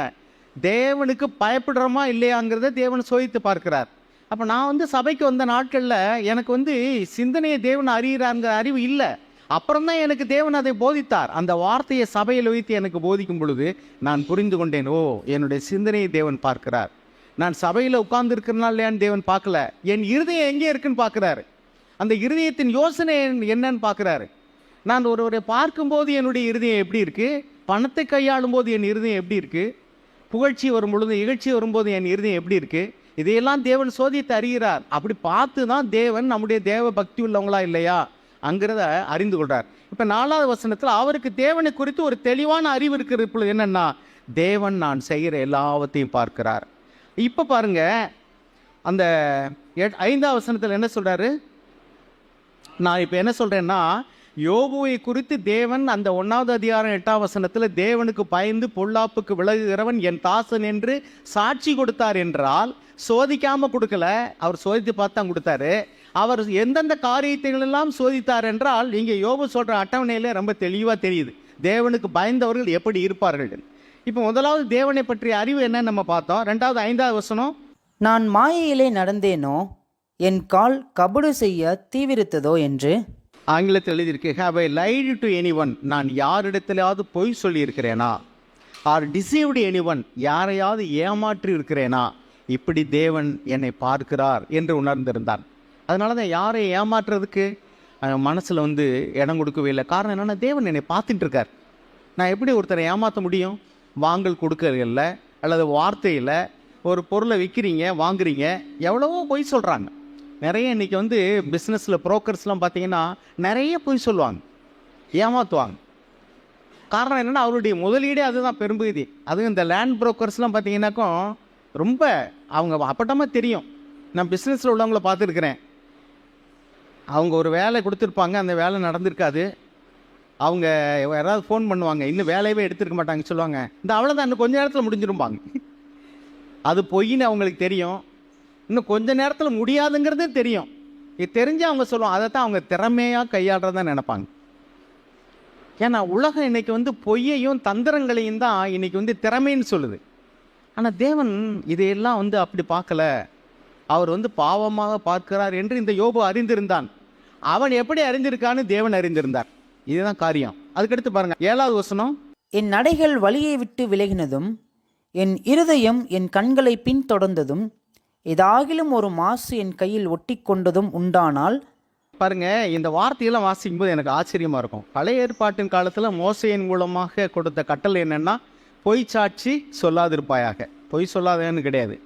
தேவனுக்கு பயப்படுறோமா இல்லையாங்கிறத தேவன் சோதித்து பார்க்கிறார். அப்போ நான் சபைக்கு வந்த நாட்களில் எனக்கு சிந்தனையை தேவன் அறிகிறாங்கிற அறிவு இல்லை. அப்புறம்தான் எனக்கு தேவன் அதை போதித்தார். அந்த வார்த்தையை சபையில் வைத்து எனக்கு போதிக்கும் பொழுது நான் புரிந்து கொண்டேன், ஓ, என்னுடைய சிந்தனையை தேவன் பார்க்கிறார். நான் சபையில் உட்கார்ந்து இருக்கிறனால இல்லையான்னு தேவன் பார்க்கல, என் இருதயம் எங்கே இருக்குன்னு பார்க்குறாரு. அந்த இருதயத்தின் யோசனை என்னன்னு பார்க்குறாரு. நான் ஒருவரை பார்க்கும்போது என்னுடைய இருதயம் எப்படி இருக்குது, பணத்தை கையாளும் போது என் இருதயம் எப்படி இருக்குது, புகழ்ச்சி வரும் பொழுது இகழ்ச்சி வரும்போது என் இருதயம் எப்படி இருக்குது, இதையெல்லாம் தேவன் சோதித்து அறிகிறார். அப்படி பார்த்து தான் தேவன் நம்முடைய தேவ பக்தி உள்ளவங்களா இல்லையா அங்கிறத அறிந்து கொள்றார். இப்போ 4வது வசனத்தில் அவருக்கு தேவனை குறித்து ஒரு தெளிவான அறிவு இருக்கிறது. இப்பொழுது என்னன்னா, தேவன் நான் செய்கிற எல்லாவற்றையும் பார்க்கிறார். இப்போ பாருங்க, அந்த 5வது வசனத்தில் என்ன சொல்றாரு? நான் இப்போ என்ன சொல்றேன்னா, யோபுவை குறித்து தேவன் அந்த 1வது அதிகாரம் 8வது வசனத்தில் தேவனுக்கு பயந்து பொல்லாப்புக்கு விலகுகிறவன் என் தாசன் என்று சாட்சி கொடுத்தார் என்றால், சோதிக்காம கொடுக்கல, அவர் சோதித்து பார்த்து தான் கொடுத்தாரு. அவர் எந்தெந்த காரியத்தைகளெல்லாம் சோதித்தார் என்றால் இங்கே யோபு சொல்கிற அட்டவணையில் ரொம்ப தெளிவாக தெரியுது தேவனுக்கு பயந்தவர்கள் எப்படி இருப்பார்கள். இப்போ முதலாவது தேவனை பற்றிய அறிவு என்னன்னு நம்ம பார்த்தோம். 2வது 5வது வசனம், நான் மாயையிலே நடந்தேனோ, என் கால் கபடு செய்ய தீவிரித்ததோ என்று. ஆங்கிலத்தில் எழுதியிருக்கு, have I light to anyone, நான் யாரிடத்திலாவது பொய் சொல்லியிருக்கிறேனா, ஆர் டிசீவ்டு எனிஒன், யாரையாவது ஏமாற்றி இருக்கிறேனா, இப்படி தேவன் என்னை பார்க்கிறார் என்று உணர்ந்திருந்தான். அதனால தான் யாரை ஏமாற்றுறதுக்கு மனசில் இடம் கொடுக்கவே இல்லை. காரணம் என்னென்னா, தேவன் என்னை பார்த்துட்டு இருக்கார். நான் எப்படி ஒருத்தரை ஏமாற்ற முடியும்? வாங்கல் கொடுக்கறதில்ல, அல்லது வார்த்தையில் ஒரு பொருளை விற்கிறீங்க வாங்குறீங்க, எவ்வளவோ பொய் சொல்கிறாங்க. நிறைய இன்றைக்கி பிஸ்னஸில் ப்ரோக்கர்ஸ்லாம் பார்த்தீங்கன்னா நிறைய பொய் சொல்லுவாங்க, ஏமாற்றுவாங்க. காரணம் என்னென்னா அவருடைய முதலீடே அதுதான் பெரும்பகுதி. அதுவும் இந்த லேண்ட் புரோக்கர்ஸ்லாம் பார்த்தீங்கன்னாக்கும் ரொம்ப அவங்க அப்பட்டமாக தெரியும். நான் பிஸ்னஸில் உள்ளவங்கள பார்த்துருக்குறேன். அவங்க ஒரு வேலை கொடுத்துருப்பாங்க, அந்த வேலை நடந்திருக்காது. அவங்க யாராவது ஃபோன் பண்ணுவாங்க, இன்னும் வேலையவே எடுத்துருக்க மாட்டாங்க, சொல்லுவாங்க இந்த அவ்வளோதான் இன்னும் கொஞ்சம் நேரத்தில் முடிஞ்சிருப்பாங்க. அது பொய்ன்னு அவங்களுக்கு தெரியும். இன்னும் கொஞ்ச நேரத்தில் முடியாதுங்கிறது தெரியும். இது தெரிஞ்சு அவங்க சொல்லுவாங்க. அதை தான் அவங்க திறமையாக கையாளுறதான் நினைப்பாங்க. ஏன்னா உலகம் இன்னைக்கு வந்து பொய்யையும் தந்திரங்களையும் தான் இன்னைக்கு வந்து திறமைன்னு சொல்லுது. ஆனால் தேவன் இதையெல்லாம் வந்து அப்படி பார்க்கல. அவர் வந்து பாவமாக பார்க்கிறார் என்று இந்த யோபு அறிந்திருந்தான். அவன் எப்படி அறிந்திருக்கான்னு தேவன் அறிந்திருந்தார். இதுதான் காரியம். அதுக்கடுத்து பாருங்க 7வது வசனம். என் நடைகள் வழியை விட்டு விலகினதும் என் இருதயம் என் கண்களை பின்தொடர்ந்ததும் ஏதாகிலும் ஒரு மாசு என் கையில் ஒட்டி கொண்டதும் உண்டானால். பாருங்க, இந்த வார்த்தையெல்லாம் வாசிக்கும் போது எனக்கு ஆச்சரியமா இருக்கும். பழைய ஏற்பாட்டின் காலத்தில் மோசையின் மூலமாக கொடுத்த கட்டளை என்னன்னா, பொய் சாட்சி சொல்லாதிருப்பாயாக. பொய் சொல்லாதேன்னு கிடையாது.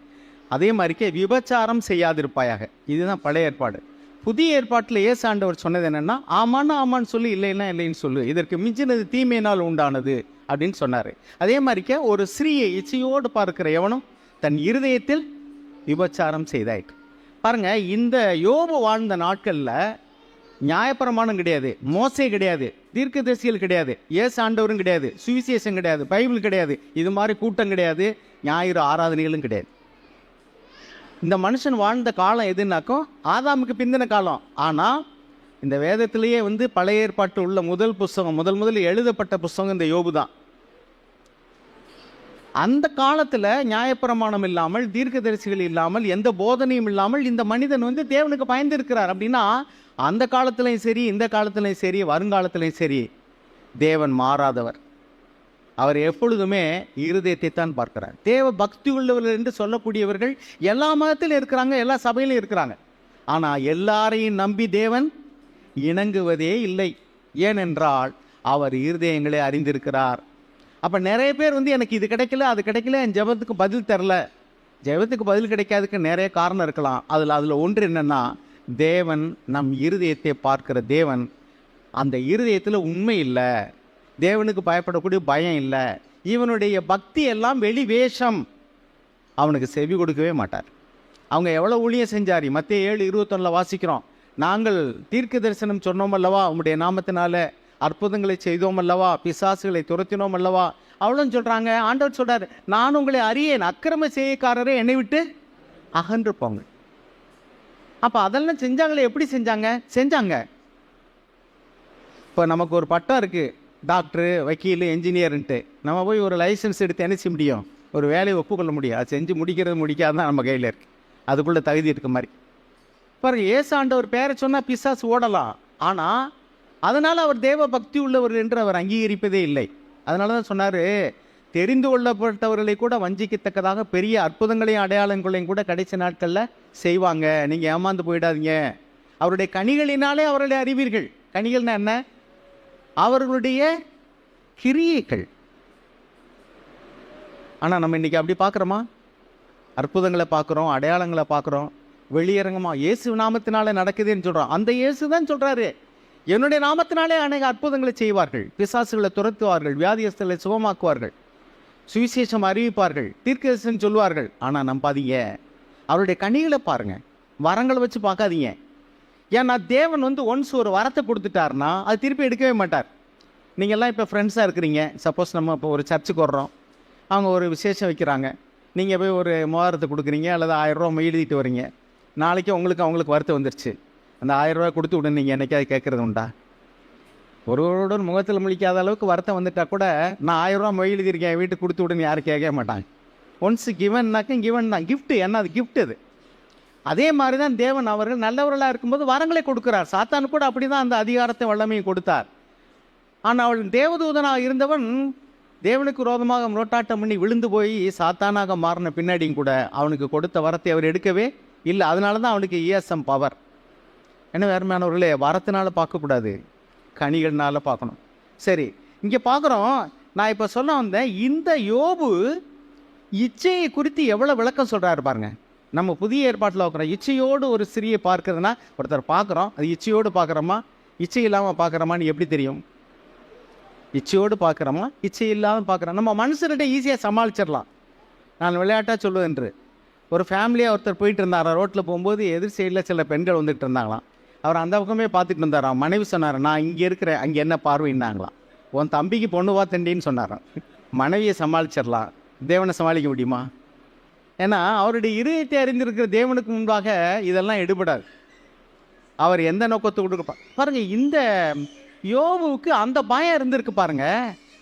அதே மாதிரிக்கே விபச்சாரம் செய்யாதிருப்பாயாக. இதுதான் பழைய ஏற்பாடு. புதிய ஏற்பாட்டில் இயேசு ஆண்டவர் சொன்னது என்னன்னா, ஆமான்னா ஆமான்னு சொல்லு, இல்லைன்னா இல்லைன்னு சொல்லு, இதற்கு மிஞ்சினது தீமையினால் உண்டானது அப்படின்னு சொன்னார். அதே மாதிரிக்கே ஒரு ஸ்திரீயை இச்சையோடு பார்க்கிற எவனும் தன் இருதயத்தில் விபச்சாரம் செய்தாயிற்று. பாருங்க, இந்த யோபு வாழ்ந்த நாட்களில் நியாயப்பிரமாணம் கிடையாது, மோசே கிடையாது, தீர்க்கதரிசிகள் கிடையாது, இயேசு ஆண்டவரும் கிடையாது, சுவிசேஷம் கிடையாது, பைபிள் கிடையாது, இது மாதிரி கூட்டம் கிடையாது, ஞாயிறு ஆராதனைகளும் கிடையாது. இந்த மனுஷன் வாழ்ந்த காலம் எதுனாக்கும் ஆதாமுக்கு பிந்தின காலம். ஆனால் இந்த வேதத்திலேயே வந்து பழைய ஏற்பாட்டு உள்ள முதல் புஸ்தகம், முதல் எழுதப்பட்ட புஸ்தகம் இந்த யோபு தான். அந்த காலத்தில் நியாயப்பிரமாணம் இல்லாமல், தீர்க்கதரிசிகள் இல்லாமல், எந்த போதனையும் இல்லாமல் இந்த மனிதன் வந்து தேவனுக்கு பயந்து இருக்கிறார். அப்படின்னா அந்த காலத்திலையும் சரி, இந்த காலத்திலையும் சரி, வருங்காலத்திலையும் சரி, தேவன் மாறாதவர். அவர் எப்பொழுதுமே இருதயத்தை தான் பார்க்கிறார். தேவ பக்தி உள்ளவர்கள் என்று சொல்லக்கூடியவர்கள் எல்லா மதத்திலும் இருக்கிறாங்க, எல்லா சபையிலும் இருக்கிறாங்க. ஆனால் எல்லாரையும் நம்பி தேவன் இணங்குவதே இல்லை. ஏனென்றால் அவர் இருதயங்களை அறிந்திருக்கிறார். அப்போ நிறைய பேர் வந்து எனக்கு இது கிடைக்கல, அது கிடைக்கல, என் ஜெபத்துக்கு பதில் தரல. ஜெபத்துக்கு பதில் கிடைக்காதுக்கு நிறைய காரணம் இருக்கலாம். அதில் ஒன்று என்னென்னா, தேவன் நம் இருதயத்தை பார்க்கிற தேவன். அந்த இருதயத்தில் உண்மை இல்லை, தேவனுக்கு பயப்படக்கூடிய பயம் இல்லை, இவனுடைய பக்தி எல்லாம் வெளி வேஷம். அவனுக்கு செவி கொடுக்கவே மாட்டார். அவங்க எவ்வளோ ஊழியம் செஞ்சார். மத்தேயு 7:21 வாசிக்கிறோம். நாங்கள் தீர்க்க தரிசனம் சொன்னோம் அல்லவா, உம்முடைய நாமத்தினால அற்புதங்களை செய்தோம் அல்லவா, பிசாசுகளை துரத்தினோம் அல்லவா. அவ்வளோன்னு சொல்கிறாங்க. ஆண்டவர் சொல்கிறார், நான் உங்களை அறியேன், அக்கிரம செய்யக்காரரே என்னை விட்டு அகன்று போங்க. அப்போ அதெல்லாம் செஞ்சாங்களே, எப்படி செஞ்சாங்க. இப்போ நமக்கு ஒரு பட்டம் இருக்குது, டாக்டரு, வக்கீல், என்ஜினியர்ன்ட்டு. நம்ம போய் ஒரு லைசன்ஸ் எடுத்து என்ன செய்ய முடியும்? ஒரு வேலையை ஒப்புக்கொள்ள முடியும். அது செஞ்சு முடிக்காது தான் நம்ம கையில் இருக்குது. அதுக்குள்ளே தகுதி இருக்க மாதிரி. பாருங்க, ஏசு ஆண்டவர் பேரை சொன்னால் பிசாசு ஓடலாம். ஆனால் அதனால் அவர் தேவ பக்தி உள்ளவர் என்று அவர் அங்கீகரிப்பதே இல்லை. அதனால தான் சொன்னார், தெரிந்து கொள்ளப்பட்டவர்களை கூட வஞ்சிக்கத்தக்கதாக பெரிய அற்புதங்களையும் அடையாளங்களையும் கூட கடைசி நாட்களில் செய்வாங்க. நீங்கள் ஏமாந்து போயிடாதீங்க. அவருடைய கனிகளினாலே அவர்களை அறிவீர்கள். கனிகள்னா என்ன? அவர்களுடைய கிரியைகள். ஆனால் நம்ம இன்றைக்கி அப்படி பார்க்குறோமா? அற்புதங்களை பார்க்குறோம், அடையாளங்களை பார்க்குறோம், வெளியரங்கமாக இயேசு நாமத்தினாலே நடக்குதுன்னு சொல்கிறோம். அந்த இயேசு தான் சொல்கிறாரு, என்னுடைய நாமத்தினாலே அநேக அற்புதங்களை செய்வார்கள், பிசாசுகளை துரத்துவார்கள், வியாதியஸ்தலை சுகமாக்குவார்கள், சுவிசேஷம் அறிவிப்பார்கள், தீர்க்கதரிசனம் சொல்வார்கள். ஆனால் நம்பாதீங்க. அவருடைய கனிகளை பாருங்கள், வரங்களை வச்சு பார்க்காதீங்க. ஏன்னா தேவன் வந்து ஒன்ஸ் ஒரு வரத்தை கொடுத்துட்டாருன்னா அது திருப்பி எடுக்கவே மாட்டார். நீங்கள்லாம் இப்போ ஃப்ரெண்ட்ஸாக இருக்கிறீங்க. சப்போஸ் நம்ம இப்போ ஒரு சர்ச்சுக்கு வர்றோம், அவங்க ஒரு விசேஷம் வைக்கிறாங்க, நீங்கள் போய் ஒரு 3000 கொடுக்குறீங்க அல்லது 1000 ரூபா எழுதிட்டு வரீங்க. நாளைக்கு அவங்களுக்கு வருத்தம் வந்துருச்சு, அந்த 1000 ரூபா கொடுத்து விட நீங்கள் என்னைக்காவது கேட்குறது உண்டா? ஒருவருடன் முகத்தில் முழிக்காத அளவுக்கு வருத்தம் வந்துட்டா கூட நான் 1000 ரூபா மொய் எழுதியிருக்கேன் வீட்டுக்கு கொடுத்து விடுன்னு யாரும் கேட்கவே மாட்டாங்க. ஒன்ஸ் கிவன்னாக்க கிவன் தான், கிஃப்ட்டு. என்ன அது கிஃப்ட் அது. அதே மாதிரி தான் தேவன் அவர்கள் நல்லவர்களாக இருக்கும்போது வரங்களை கொடுக்குறார். சாத்தானு கூட அப்படி தான் அந்த அதிகாரத்தை வல்லமையை கொடுத்தார். ஆனால் அவள் தேவதூதனாக இருந்தவன் தேவனுக்கு விரோதமாக முரட்டாட்டம் பண்ணி விழுந்து போய் சாத்தானாக மாறின பின்னாடியும் கூட அவனுக்கு கொடுத்த வரத்தை அவர் எடுக்கவே இல்லை. அதனால தான் அவனுக்கு இஎஸ்எம் பவர். என்ன வேறுமானவர்களே, வரத்தினால பார்க்கக்கூடாது, கனிகள்னால பார்க்கணும். சரி, இங்கே பார்க்குறோம். நான் இப்போ சொல்ல வந்தேன், இந்த யோபு இச்சையை குறித்து எவ்வளோ விளக்கம் சொல்கிறாரு பாருங்க. நம்ம புதிய ஏற்பாட்டில் பார்க்குறோம், இச்சையோடு ஒரு ஸ்திரியை பார்க்கறதுனா ஒருத்தர் பார்க்குறோம், அது இச்சையோடு பார்க்குறோமா இச்சை இல்லாமல் பார்க்குறோமான்னு எப்படி தெரியும்? இச்சையோடு பார்க்குறோமா, இச்சை இல்லாமல் பார்க்குறோம். நம்ம மனுஷர்கிட்ட ஈஸியாக சமாளிச்சிடலாம். நான் விளையாட்டாக சொல்லுவேன்று, ஒரு ஃபேமிலியாக ஒருத்தர் போயிட்டு இருந்தாராம். ரோட்டில் போகும்போது எதிர் சைடில் சில பெண்கள் வந்துட்டு இருந்தாங்களாம். அவர் அந்த பக்கமே பார்த்துட்டு இருந்தாராம். மனைவி சொன்னார், நான் இங்கே இருக்கிறேன், அங்கே என்ன பார்வைன்னாங்களாம். உன் தம்பிக்கு பொண்ணு பார்த்தேன்டின்னு சொன்னாராம். மனைவியை சமாளிச்சிடலாம், தேவனை சமாளிக்க முடியுமா? ஏன்னா அவருடைய இருதயத்தை அறிந்திருக்கிற தேவனுக்கு முன்பாக இதெல்லாம் எடுபடாது. அவர் எந்த நோக்கத்தை கொடுக்க பாருங்க. இந்த யோபுவுக்கு அந்த பயம் இருந்திருக்கு பாருங்க.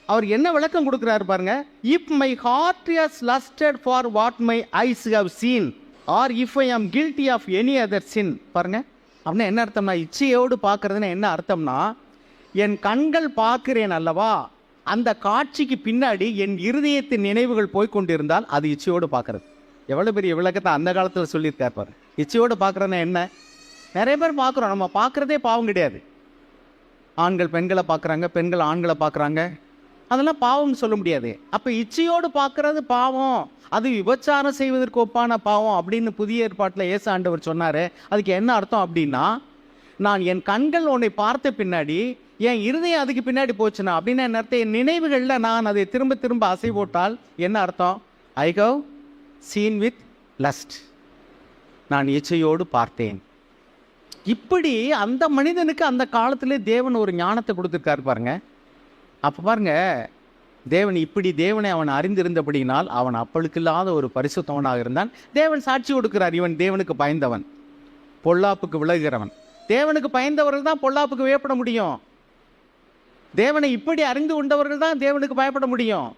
அவர் என்ன விளக்கம் கொடுக்குறாரு பாருங்க. If my heart has lusted for what my eyes have seen or if I am guilty of any other sin. பாருங்க, அப்படின்னா என்ன அர்த்தம்னா, இச்சையோடு பார்க்கறதுன்னா என்ன அர்த்தம்னா, என் கண்கள் பார்க்கிறேன் அல்லவா, அந்த காட்சிக்கு பின்னாடி என் இருதயத்தின் நினைவுகள் போய்கொண்டிருந்தால் அது இச்சையோடு பார்க்கறது. எவ்வளோ பெரிய விளக்கத்தை அந்த காலத்தில் சொல்லியிருக்கார் பாரு. இச்சையோடு பார்க்குறதுனா என்ன? நிறைய பேர் பார்க்குறோம், நம்ம பார்க்குறதே பாவம் கிடையாது. ஆண்கள் பெண்களை பார்க்குறாங்க, பெண்கள் ஆண்களை பார்க்குறாங்க, அதெல்லாம் பாவம்னு சொல்ல முடியாது. அப்போ இச்சையோடு பார்க்குறது பாவம், அது விபச்சாரம் செய்வதற்கு ஒப்பான பாவம் அப்படின்னு புதிய ஏற்பாட்டில் இயேசு ஆண்டவர் சொன்னார். அதுக்கு என்ன அர்த்தம் அப்படின்னா, நான் என் கண்கள் உன்னை பார்த்த பின்னாடி என் இருதயம் அதுக்கு பின்னாடி போச்சுன்னா அப்படின்னா என்ன அர்த்தம்? என் நினைவுகளில் நான் அதை திரும்ப திரும்ப அசை போட்டால் என்ன அர்த்தம்? I have seen with lust, நான் இச்சையோடு பார்த்தேன். இப்படி அந்த மனிதனுக்கு அந்த காலத்திலே தேவன் ஒரு ஞானத்தை கொடுத்துருக்காரு பாருங்க. அப்போ பாருங்க, தேவன் இப்படி தேவனை அவன் அறிந்திருந்தபடியினால் அவன் அப்பளுக்கில்லாத ஒரு பரிசுத்தவனாக இருந்தான். தேவன் சாட்சி கொடுக்கிறார், இவன் தேவனுக்கு பயந்தவன், பொல்லாப்புக்கு விலகுகிறவன். தேவனுக்கு பயந்தவர்கள் தான் பொல்லாப்புக்கு பயப்பட முடியும். தேவனை இப்படி அறிந்து கொண்டவர்கள் தான் தேவனுக்கு பயப்பட முடியும்.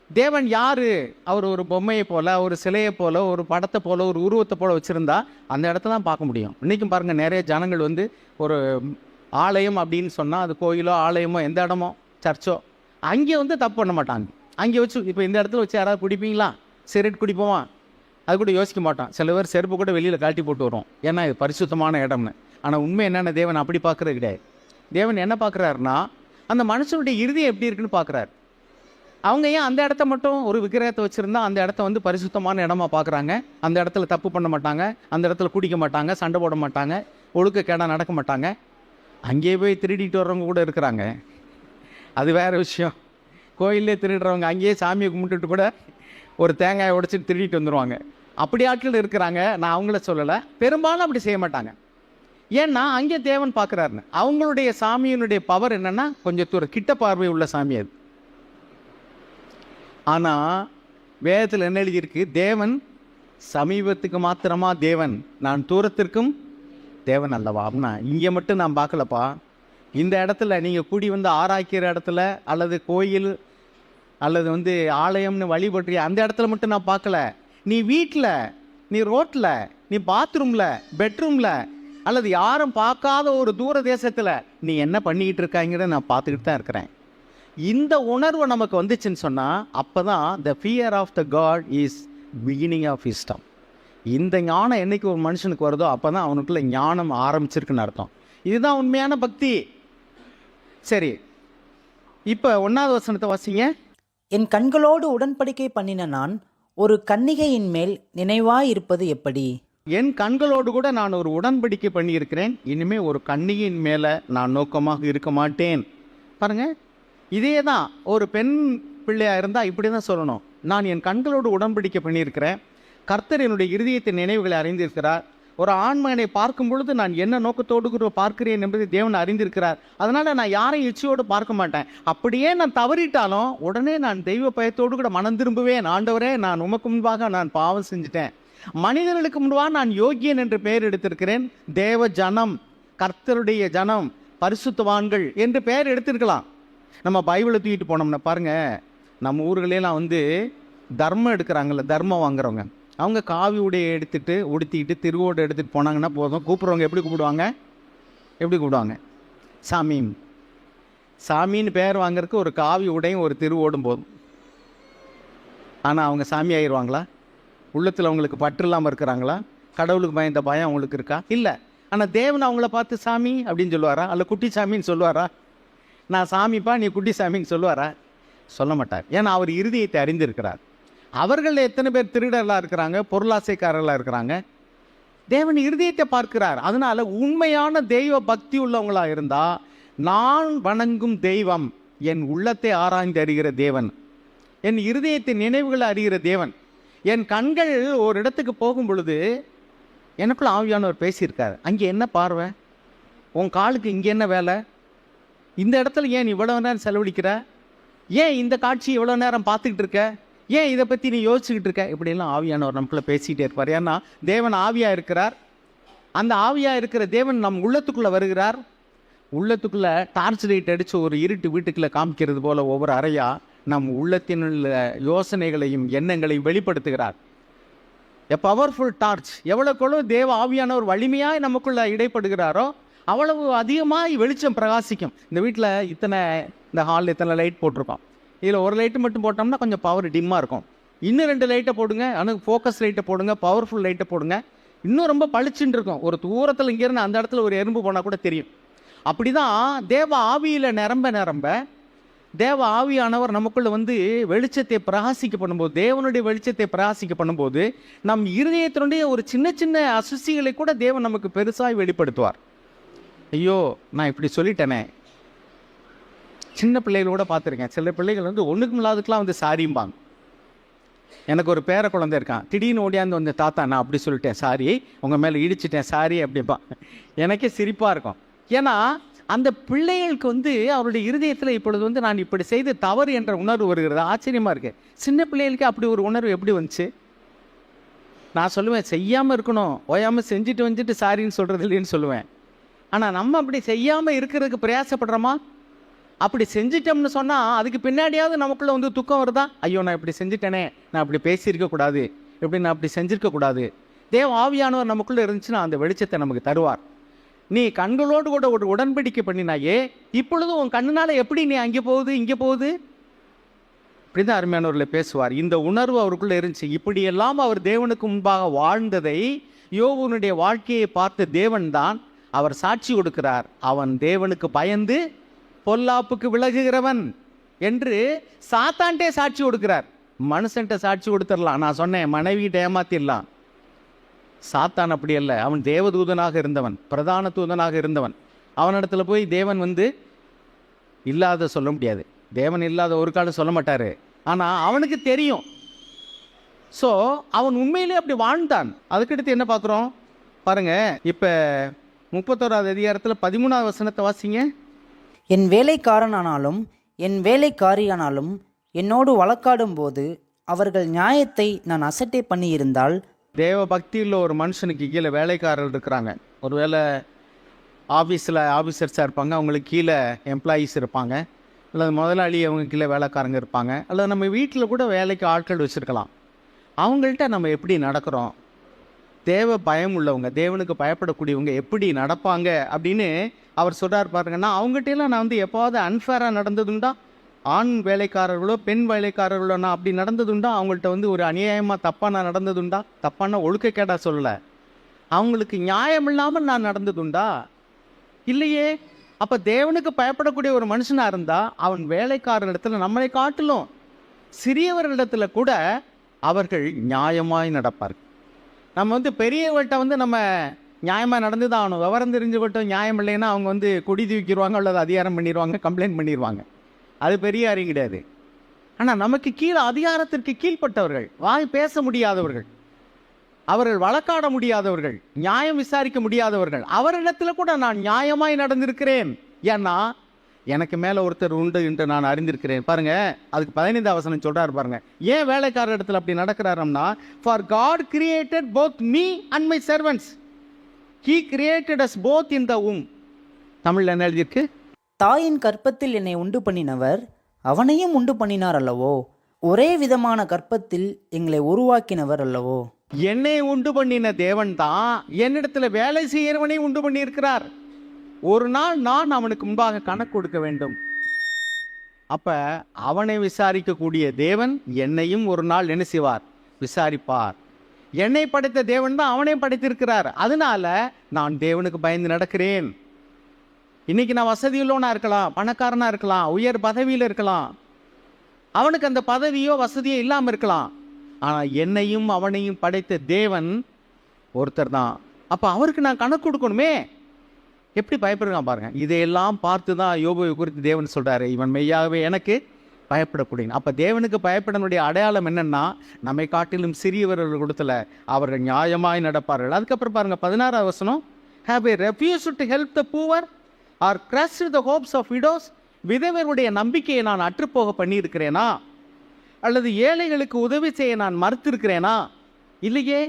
தேவன் யாரு? அவர் ஒரு பொம்மையை போல, ஒரு சிலையை போல, ஒரு படத்தை போல, ஒரு உருவத்தை போல வச்சுருந்தா அந்த இடத்துல தான் பார்க்க முடியும். இன்றைக்கும் பாருங்கள், நிறைய ஜனங்கள் வந்து ஒரு ஆலயம் அப்படின்னு சொன்னால், அது கோயிலோ ஆலயமோ எந்த இடமோ சர்ச்சோ, அங்கே வந்து தப்பு பண்ண மாட்டாங்க. அங்கே வச்சு இப்போ இந்த இடத்துல வச்சு யாராவது குடிப்பீங்களா? சிகரெட் குடிப்போமா? அது கூட யோசிக்க மாட்டான். சில பேர் செருப்பு கூட வெளியில் கழட்டி போட்டு வரும், ஏன்னா இது பரிசுத்தமான இடம்னு. ஆனால் உண்மை என்னென்ன, தேவன் அப்படி பார்க்குறது கிடையாது. தேவன் என்ன பார்க்குறாருன்னா, அந்த மனுஷனுடைய இருதயம் எப்படி இருக்குன்னு பார்க்குறாரு. அவங்க ஏன் அந்த இடத்த மட்டும் ஒரு விக்கிரகத்தை வச்சுருந்தா அந்த இடத்த வந்து பரிசுத்தமான இடமா பார்க்குறாங்க? அந்த இடத்துல தப்பு பண்ண மாட்டாங்க, அந்த இடத்துல குடிக்க மாட்டாங்க, சண்டை போட மாட்டாங்க, ஒழுக்கக்கேடாக நடக்க மாட்டாங்க. அங்கேயே போய் திருடிட்டு வர்றவங்க கூட இருக்கிறாங்க, அது வேறு விஷயம். கோயிலே திருடுறவங்க அங்கேயே சாமியை கும்பிட்டுட்டு கூட ஒரு தேங்காயை உடைச்சிட்டு திருடிட்டு வந்துடுவாங்க. அப்படி ஆட்கள் இருக்கிறாங்க, நான் அவங்கள சொல்லலை. பெரும்பாலும் அப்படி செய்ய மாட்டாங்க. ஏன்னா அங்கே தேவன் பார்க்குறாருன்னு. அவங்களுடைய சாமியினுடைய பவர் என்னென்னா, கொஞ்சம் தூரம் கிட்ட பார்வை உள்ள சாமி அது. ஆனால் வேதத்தில் என்ன எழுதியிருக்கு? தேவன் சமீபத்துக்கு மாத்திரமா தேவன், நான் தூரத்திற்கும் தேவன் அல்லவா. அப்படின்னா இங்கே மட்டும் நான் பார்க்கலப்பா, இந்த இடத்துல நீங்கள் கூடி வந்து ஆராய்க்கிற இடத்துல, அல்லது கோயில், அல்லது வந்து ஆலயம்னு வழிபடுறிய அந்த இடத்துல மட்டும் நான் பார்க்கல. நீ வீட்டில், நீ ரோட்டில், நீ பாத்ரூமில், பெட்ரூமில், அல்லது யாரும் பார்க்காத ஒரு தூர தேசத்தில் நீ என்ன பண்ணிக்கிட்டு இருக்காங்கிறத நான் பார்த்துக்கிட்டு தான் இருக்கிறேன். இந்த உணர்வு நமக்கு வந்துச்சுன்னு சொன்னால், அப்போ தான் the fear of the God is beginning of wisdom. இந்த ஞானம் என்னைக்கு ஒரு மனுஷனுக்கு வருதோ அப்போ தான் அவனுக்குள்ள ஞானம் ஆரம்பிச்சிருக்குன்னு அர்த்தம். இதுதான் உண்மையான பக்தி. சரி, இப்போ 1வது வசனத்தை வாசிங்க. என் கண்களோடு உடன்படிக்கை பண்ணின நான் ஒரு கன்னிகையின் மேல் நினைவாயிருப்பது எப்படி? என் கண்களோடு கூட நான் ஒரு உடன்படிக்கை பண்ணியிருக்கிறேன், இனிமேல் ஒரு கன்னிகையின் மேலே நான் நோக்கமாக இருக்க மாட்டேன். பாருங்க, இதே தான் ஒரு பெண் பிள்ளையாக இருந்தால் இப்படி தான் சொல்லணும். நான் என் கண்களோடு உடன்படிக்கை பண்ணியிருக்கிறேன், கர்த்தர் என்னுடைய இருதயத்தின் நினைவுகளை அறிந்திருக்கிறார். ஒரு ஆண்மகனை பார்க்கும் பொழுது நான் என்ன நோக்கத்தோடு கூட பார்க்கிறேன் என்பதை தேவன் அறிந்திருக்கிறார். அதனால் நான் யாரையும் இச்சையோடு பார்க்க மாட்டேன். அப்படியே நான் தவறிட்டாலும் உடனே நான் தெய்வ பயத்தோடு கூட மனம் திரும்புவேன். ஆண்டவரே, நான் உமக்கு முன்பாக நான் பாவம் செஞ்சுட்டேன், மனிதர்களுக்கு முன்பாக நான் யோகியன் என்று பெயர் எடுத்திருக்கிறேன். தேவ ஜனம், கர்த்தருடைய ஜனம், பரிசுத்தவான்கள் என்று பெயர் எடுத்திருக்கலாம். நம்ம பைபிளை தூக்கிட்டு போனோம்னா பாருங்கள், நம்ம ஊர்களெல்லாம் வந்து தர்மம் எடுக்கிறாங்கல்ல, தர்மம் வாங்குறவங்க, அவங்க காவி உடையை எடுத்துகிட்டு உடுத்திக்கிட்டு திருவோடு எடுத்துகிட்டு போனாங்கன்னா போதும், கூப்பிட்றவங்க எப்படி கூப்பிடுவாங்க? எப்படி கூப்பிடுவாங்க? சாமின்னு. சாமின்னு பேர் வாங்குறதுக்கு ஒரு காவி உடையும் ஒரு திருவோடும் போதும். ஆனால் அவங்க சாமி ஆயிடுவாங்களா? உள்ளத்தில் அவங்களுக்கு பற்று இல்லாமல் இருக்கிறாங்களா? கடவுளுக்கு பயந்த பயம் அவங்களுக்கு இருக்கா? இல்லை. ஆனால் தேவன் அவங்கள பார்த்து சாமி அப்படின்னு சொல்லுவாரா? அல்ல குட்டி சாமின்னு சொல்லுவாரா? நான் சாமிப்பா, நீ குட்டி சாமின்னு சொல்லுவாரா? சொல்ல மாட்டார். ஏன்னா அவர் இருதயத்தை அறிந்திருக்கிறார். அவர்களில் எத்தனை பேர் திருடர்களாக இருக்கிறாங்க, பொருளாசைக்காரர்களாக இருக்கிறாங்க? தேவன் இருதயத்தை பார்க்கிறார். அதனால் உண்மையான தெய்வ பக்தி உள்ளவங்களாக இருந்தால், நான் வணங்கும் தெய்வம் என் உள்ளத்தை ஆராய்ந்து அறிகிற தேவன், என் இருதயத்தின் நினைவுகளை அறிகிற தேவன். என் கண்கள் ஒரு இடத்துக்கு போகும் பொழுது எனக்குள்ள ஆவியானவர் பேசியிருக்காரு. அங்கே என்ன பார்வை, உன் காலுக்கு இங்கே என்ன வேலை, இந்த இடத்துல ஏன் நீ இவ்வளோ நேரம் செலவழிக்கிற, ஏன் இந்த காட்சி இவ்வளோ நேரம் பார்த்துக்கிட்டு இருக்க, ஏன் இதை பற்றி நீ யோசிச்சுக்கிட்டு இருக்க, இப்படியெல்லாம் ஆவியானவர் நமக்குள்ளே பேசிக்கிட்டே இருப்பார். ஏன்னா தேவன் ஆவியாக இருக்கிறார். அந்த ஆவியாக இருக்கிற தேவன் நம் உள்ளத்துக்குள்ளே வருகிறார். உள்ளத்துக்குள்ளே டார்ச் லைட் அடித்து ஒரு இருட்டு வீட்டுக்குள்ளே காமிக்கிறது போல் ஒவ்வொரு அறையாக நம் உள்ளத்தின் உள்ள யோசனைகளையும் எண்ணங்களையும் வெளிப்படுத்துகிறார். எ பவர்ஃபுல் டார்ச். எவ்வளோக்கெவ்வளோ தேவ ஆவியானவர் வலிமையாக நமக்குள்ளே இடைப்படுகிறாரோ அவ்வளவு அதிகமாக வெளிச்சம் பிரகாசிக்கும். இந்த வீட்டில் இந்த ஹாலில் இத்தனை லைட் போட்டிருக்கோம். இதில் ஒரு லைட்டு மட்டும் போட்டோம்னா கொஞ்சம் பவர் டிம்மாக இருக்கும். இன்னும் 2 லைட்டை போடுங்க, ஆனால் ஃபோக்கஸ் லைட்டை போடுங்க, பவர்ஃபுல் லைட்டை போடுங்க, இன்னும் ரொம்ப பளிச்சுன்னு இருக்கும். ஒரு தூரத்தில் இங்கேருந்து அந்த இடத்துல ஒரு எறும்பு போனால் கூட தெரியும். அப்படி தான் தேவ ஆவியில் நிரம்ப தேவ ஆவியானவர் நமக்குள்ளே வந்து வெளிச்சத்தை பிரகாசிக்க பண்ணும்போது, தேவனுடைய வெளிச்சத்தை பிரகாசிக்க பண்ணும்போது நம் இருதயத்தினுடைய ஒரு சின்ன சின்ன அசுசிகளை கூட தேவன் நமக்கு பெருசாக வெளிப்படுத்துவார். ஐயோ நான் இப்படி சொல்லிட்டேனே. சின்ன பிள்ளைகள் கூட பார்த்துருக்கேன். சில பிள்ளைகள் வந்து ஒன்றுக்கும் இல்லாததுக்கெலாம் வந்து சாரிம்பாங்க. எனக்கு ஒரு பேர குழந்தை இருக்கான். திடீர்னு ஓடியாந்து வந்து, தாத்தா நான் அப்படி சொல்லிட்டேன், சாரி, உங்கள் மேலே இடிச்சிட்டேன், சாரி அப்படிம்பான். எனக்கே சிரிப்பாக இருக்கும். ஏன்னா அந்த பிள்ளைகளுக்கு வந்து அவருடைய இருதயத்தில் இப்பொழுது வந்து நான் இப்படி செய்து தவறு என்ற உணர்வு வருகிறது. ஆச்சரியமாக இருக்குது. சின்ன பிள்ளைகளுக்கு அப்படி ஒரு உணர்வு எப்படி வந்துச்சு? நான் சொல்லுவேன், செய்யாமல் இருக்கணும், ஓயாமல் செஞ்சுட்டு வந்துட்டு சாரின்னு சொல்கிறது இல்லைன்னு சொல்லுவேன். ஆனால் நம்ம அப்படி செய்யாமல் இருக்கிறதுக்கு பிரயாசப்படுறோமா? அப்படி செஞ்சிட்டோம்னு சொன்னால் அதுக்கு பின்னாடியாவது நமக்குள்ளே வந்து துக்கம் வருதா? ஐயோ நான் இப்படி செஞ்சுட்டேனே, நான் அப்படி பேசியிருக்கக்கூடாது, இப்படி நான் அப்படி செஞ்சுருக்கக்கூடாது. தேவ ஆவியானவர் நமக்குள்ளே இருந்துச்சுன்னா அந்த வெளிச்சத்தை நமக்கு தருவார். நீ கண்களோடு கூட ஒரு உடன்படிக்கை பண்ணினாயே, இப்பொழுதும் உன் கண்ணுனால எப்படி நீ அங்கே போகுது இங்கே போகுது? இப்படி தான் அருமையானவர்களை பேசுவார். இந்த உணர்வு அவருக்குள்ளே இருந்துச்சு. இப்படியெல்லாம் அவர் தேவனுக்கு முன்பாக வாழ்ந்ததை யோபுனுடைய வாழ்க்கையை பார்த்த தேவன் தான் அவர் சாட்சி கொடுக்கிறார். அவன் தேவனுக்கு பயந்து பொல்லாப்புக்கு விலகுகிறவன் என்று சாத்தான்ட்டே சாட்சி கொடுக்கிறார். மனுஷன்ட்ட சாட்சி கொடுத்துடலாம். நான் சொன்னேன், மனைவியிட்ட ஏமாத்திடலாம். சாத்தான் அப்படி அல்ல. அவன் தேவதூதனாக இருந்தவன், பிரதான தூதனாக இருந்தவன். அவனிடத்துல போய் தேவன் வந்து இல்லாத சொல்ல முடியாது. தேவன் இல்லாத ஒரு காலம் சொல்ல மாட்டார். ஆனால் அவனுக்கு தெரியும். ஸோ அவன் உண்மையிலே அப்படி வாழ்ந்தான். அதுக்கடுத்து என்ன பார்க்குறோம் பாருங்க. இப்போ 31வது அதிகாரத்தில் 13வது வசனத்தை வாசிங்க. என் வேலைக்காரனானாலும் என் வேலைக்காரியானாலும் என்னோடு வழக்காடும் போது அவர்கள் நியாயத்தை நான் அசட்டை பண்ணியிருந்தால். தேவ பக்தியில் ஒரு மனுஷனுக்கு கீழே வேலைக்காரர்கள் இருக்கிறாங்க. ஒருவேளை ஆஃபீஸில் ஆஃபீஸர்ஸாக இருப்பாங்க, அவங்களுக்கு கீழே எம்ப்ளாயீஸ் இருப்பாங்க, அல்லது முதலாளி அவங்க கீழே வேலைக்காரங்க இருப்பாங்க, அல்லது நம்ம வீட்டில் கூட வேலைக்கு ஆட்கள் வச்சுருக்கலாம். அவங்கள்ட்ட நம்ம எப்படி நடக்கிறோம்? தேவ பயம் உள்ளவங்க, தேவனுக்கு பயப்படக்கூடியவங்க எப்படி நடப்பாங்க அப்படின்னு அவர் சொல்கிறார் பாருங்கன்னா. அவங்ககிட்டலாம் நான் வந்து எப்போவாவது அன்ஃபேராக நடந்ததுண்டா? ஆண் வேலைக்காரர்களோ பெண் வேலைக்காரர்களோ நான் அப்படி நடந்ததுண்டா? அவங்கள்ட்ட வந்து ஒரு அநியாயமாக தப்பாக நான் நடந்ததுண்டா? தப்பான ஒழுக்கக்கேடா சொல்லலை, அவங்களுக்கு நியாயம் இல்லாமல் நான் நடந்ததுண்டா? இல்லையே. அப்போ தேவனுக்கு பயப்படக்கூடிய ஒரு மனுஷனாக இருந்தால் அவன் வேலைக்காரர் இடத்துல நம்மளை காட்டிலும் சிறியவர்களிடத்துல கூட அவர்கள் நியாயமாய் நடப்பார்கள். நம்ம வந்து பெரியவர்கிட்ட வந்து நம்ம நியாயமாக நடந்து தான் ஆகணும். விவரம் தெரிஞ்சுக்கிட்டோம் நியாயம் இல்லைன்னா அவங்க வந்து கொடி தூக்கிடுவாங்க, அல்லது அதிகாரம் பண்ணிடுவாங்க, கம்ப்ளைண்ட் பண்ணிடுவாங்க. அது பெரிய அறிவு கிடையாது. ஆனால் நமக்கு கீழே அதிகாரத்திற்கு கீழ்ப்பட்டவர்கள், வாய் பேச முடியாதவர்கள், அவர்கள் வழக்காட முடியாதவர்கள், நியாயம் விசாரிக்க முடியாதவர்கள், அவரிடத்துல கூட நான் நியாயமாய் நடந்திருக்கிறேன். ஏன்னா எனக்கு மேலே ஒருத்தர் உண்டு என்று நான் அறிந்திருக்கிறேன். பாருங்க, அதுக்கு 15வது வசனம் சொல்றாரு பாருங்க. ஏன் வேலைக்காரர் இடத்துல அப்படி நடக்கிறாருன்னா, for God created both me and my servants, he created us both in the womb. தமிழில் என்ன எழுதியிருக்கு? தாயின் கற்பத்தில் என்னை உண்டு பண்ணினவர் அவனையும் உண்டு பண்ணினார் அல்லவோ, ஒரே விதமான கற்பத்தில் எங்களை உருவாக்கினவர் அல்லவோ. என்னை உண்டு பண்ணின தேவன் தான் என்னிடத்துல வேலை செய்கிறவனை உண்டு பண்ணியிருக்கிறார். ஒரு நாள் நான் அவனுக்கு முன்பாக கணக்கு கொடுக்க வேண்டும். அப்ப அவனை விசாரிக்கக்கூடிய தேவன் என்னையும் ஒரு நாள் என்ன செய்வார்? விசாரிப்பார். என்னை படைத்த தேவன் தான் அவனை படைத்திருக்கிறார். அதனால நான் தேவனுக்கு பயந்து நடக்கிறேன். இன்னைக்கு நான் வசதியுள்ளவனா இருக்கலாம், பணக்காரனா இருக்கலாம், உயர் பதவியில் இருக்கலாம், அவனுக்கு அந்த பதவியோ வசதியோ இல்லாமல் இருக்கலாம். ஆனால் என்னையும் அவனையும் படைத்த தேவன் ஒருத்தர் தான். அப்போ அவருக்கு நான் கணக்கு கொடுக்கணுமே. எப்படி பயப்படுறான் பாருங்க. இதையெல்லாம் பார்த்து தான் யோபுவை குறித்து தேவன் சொல்றாரு, இவன் மெய்யாகவே எனக்கு பயப்படக்கூடிய. அப்போ தேவனுக்கு பயப்படனுடைய அடையாளம் என்னன்னா, நம்மை காட்டிலும் சிறியவர்கள் கொடுத்தல அவர்கள் நியாயமாய் நடப்பார்கள். அதுக்கப்புறம் பாருங்க 16வது வசனம், have I refused to help the poor or crushed the hopes of widows? விதவருடைய நம்பிக்கையை நான் அற்றுப்போக பண்ணியிருக்கிறேனா, அல்லது ஏழைகளுக்கு உதவி செய்ய நான் மறுத்திருக்கிறேனா? இல்லையே.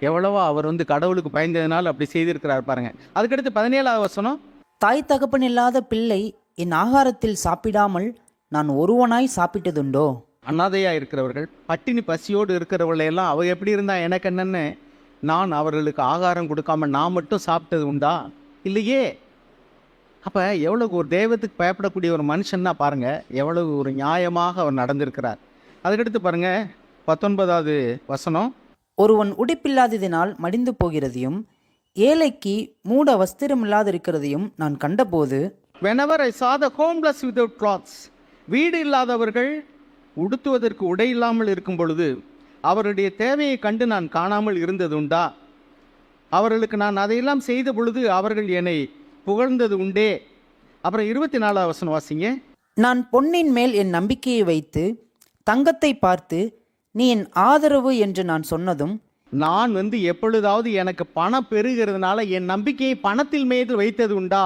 எவ்வளவோ அவர் கடவுளுக்கு பயந்ததுனால அப்படி செய்திருக்கிறார் பாருங்க. அதுக்கடுத்து 17வது வசனம், தாய் தகப்பன் இல்லாத பிள்ளை என் ஆகாரத்தில் சாப்பிடாமல் நான் ஒருவனாய் சாப்பிட்டதுண்டோ? அனாதையாக இருக்கிறவர்கள், பட்டினி பசியோடு இருக்கிறவர்களையெல்லாம் அவ எப்படி இருந்தா எனக்கு என்னன்னு நான் அவர்களுக்கு ஆகாரம் கொடுக்காம நான் மட்டும் சாப்பிட்டது உண்டா? இல்லையே. அப்போ எவ்வளவு ஒரு தெய்வத்துக்கு பயப்படக்கூடிய ஒரு மனுஷன்னா பாருங்க, எவ்வளவு ஒரு நியாயமாக அவர் நடந்திருக்கிறார். அதுக்கடுத்து பாருங்க 19வது வசனம், ஒருவன் உடுப்பில்லாததினால் மடிந்து போகிறதையும் ஏழைக்கு மூட வஸ்திரமில்லாதிருக்கிறதையும் நான் கண்டபோது, whenever I saw the homeless without clothes, வீடு இல்லாதவர்கள் உடுத்துவதற்கு உடை இல்லாமல் இருக்கும் பொழுது அவருடைய தேவையை கண்டு நான் காணாமல் இருந்தது உண்டா? அவர்களுக்கு நான் அதையெல்லாம் செய்த பொழுது அவர்கள் என்னை புகழ்ந்தது உண்டே. அப்புறம் 24வது வசனம் வாசிங்க. நான் பொன்னின் மேல் என் நம்பிக்கையை வைத்து தங்கத்தை பார்த்து நீ என் ஆதரவு என்று நான் சொன்னதும், நான் எப்பொழுதாவது எனக்கு பணம் பெருகிறதுனால என் நம்பிக்கையை பணத்தில் மீது வைத்தது உண்டா?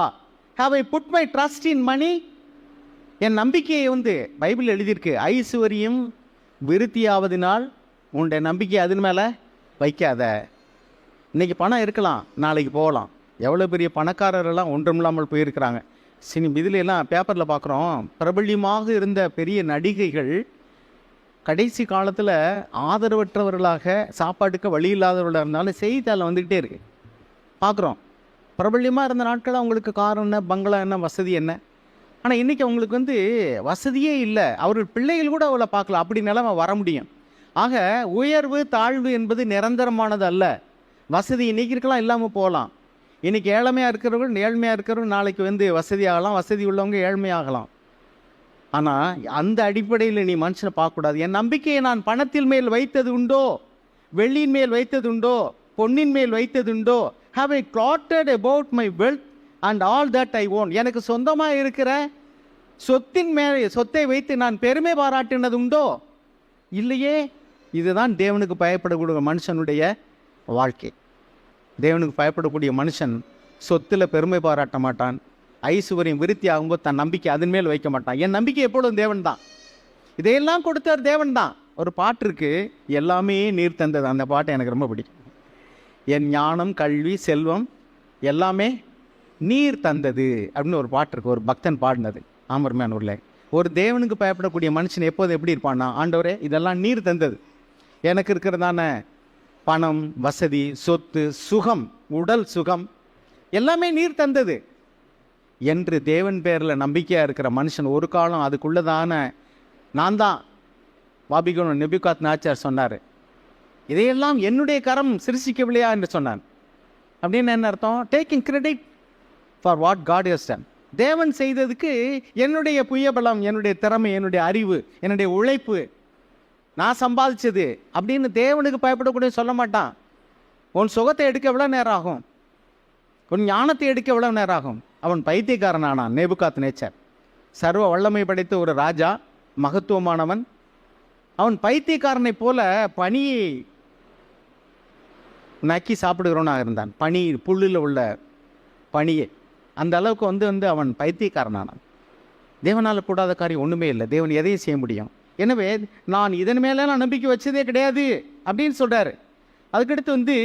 have I put my trust in money? என் நம்பிக்கையை பைபிள் எழுதியிருக்கு, ஐஸ்வர்யம் விருத்தியாவதினால் உன்னுடைய நம்பிக்கை அதன் மேலே வைக்காத. இன்னைக்கு பணம் இருக்கலாம், நாளைக்கு போகலாம். எவ்வளோ பெரிய பணக்காரரெல்லாம் ஒன்றுமில்லாமல் போயிருக்கிறாங்க. இதில் எல்லாம் பேப்பரில் பார்க்குறோம், பிரபல்யமாக இருந்த பெரிய நடிகைகள் கடைசி காலத்தில் ஆதரவற்றவர்களாக, சாப்பாட்டுக்கு வழி இல்லாதவர்களாக இருந்தாலும் செய்தித்தாளில் வந்துக்கிட்டே இருக்கு பார்க்குறோம். பிரபல்யமாக இருந்த நாட்கள் அவங்களுக்கு காரம் என்ன, பங்களா என்ன, வசதி என்ன. ஆனால் இன்றைக்கி அவங்களுக்கு வசதியே இல்லை. அவர்கள் பிள்ளைகள் கூட அவளை பார்க்கலாம். அப்படி நிலைமை வர முடியும். ஆக உயர்வு தாழ்வு என்பது நிரந்தரமானது அல்ல. வசதி இன்றைக்கி இருக்கலாம், இல்லாமல் போகலாம். இன்றைக்கி ஏழ்மையாக இருக்கிறவர்கள் ஏழ்மையாக இருக்கிறவங்க நாளைக்கு வசதி ஆகலாம், வசதி உள்ளவங்க ஏழ்மையாகலாம். ஆனால் அந்த அடிப்படையில் நீ மனுஷனை பார்க்கக்கூடாது. என் நம்பிக்கையை நான் பணத்தில் மேல் வைத்தது உண்டோ, வெள்ளியின் மேல் வைத்தது உண்டோ, பொன்னின் மேல் வைத்தது உண்டோ? have I plotted about my wealth and all that I own? எனக்கு சொந்தமாக இருக்கிற சொத்தை வைத்து நான் பெருமை பாராட்டினது உண்டோ? இல்லையே. இதுதான் தேவனுக்கு பயப்படக்கூடிய மனுஷனுடைய வாழ்க்கை. தேவனுக்கு பயப்படக்கூடிய மனுஷன் சொத்தில் பெருமை பாராட்ட மாட்டான். ஐஸ்வர்யம் விருத்தி ஆகும்போது தன் நம்பிக்கை அதன் மேல் வைக்க மாட்டான். என் நம்பிக்கை எப்பொழுதும் தேவன் தான். இதையெல்லாம் கொடுத்தார் தேவன் தான். ஒரு பாட்டு இருக்கு, எல்லாமே நீர் தந்தது. அந்த பாட்டை எனக்கு ரொம்ப பிடிக்கும். என் ஞானம், கல்வி, செல்வம் எல்லாமே நீர் தந்தது அப்படின்னு ஒரு பாட்டு இருக்கு, ஒரு பக்தன் பாடினது ஆமர்மேனூரில். ஒரு தேவனுக்கு பயப்படக்கூடிய மனுஷன் எப்போது எப்படி இருப்பான்னா, ஆண்டவரே இதெல்லாம் நீர் தந்தது. எனக்கு இருக்கிறதான பணம், வசதி, சொத்து, சுகம், உடல் சுகம் எல்லாமே நீர் தந்தது என்று தேவன் பேரில் நம்பிக்கையாக இருக்கிற மனுஷன் ஒரு காலம் அதுக்குள்ளதான நான் தான் பாபிலோன் நெபுகாத் நேச்சார் சொன்னார், இதையெல்லாம் என்னுடைய கரம் சிருஷிக்கவில்லையா என்று சொன்னான். அப்படின்னு என்ன அர்த்தம்? Taking credit for what God has done. தேவன் செய்ததுக்கு என்னுடைய புயபலம், என்னுடைய திறமை, என்னுடைய அறிவு, என்னுடைய உழைப்பு, நான் சம்பாதிச்சது அப்படின்னு தேவனுக்கு பயப்படக்கூடிய சொல்ல மாட்டான். உன் சுகத்தை எடுக்க எவ்வளோ நேரம் ஆகும், உன் ஞானத்தை எடுக்க எவ்வளோ நேரம் ஆகும்? அவன் பைத்தியக்காரனானான் நேபுகாத் நேச்சர். சர்வ வல்லமை படைத்த ஒரு ராஜா, மகத்துவமானவன். அவன் பைத்தியக்காரனை போல பனியை நக்கி சாப்பிடுகிறவனாக இருந்தான். பனி, புல்லில் உள்ள பனியை. அந்த அளவுக்கு அவன் பைத்தியக்காரனானான். தேவனால் கூடாத காரியம் ஒன்றுமே இல்லை. தேவன் எதையும் செய்ய முடியும். எனவே நான் இதன் மேலே நான் நம்பிக்கை வச்சதே கிடையாது அப்படின்னு சொல்கிறாரு. அதுக்கடுத்து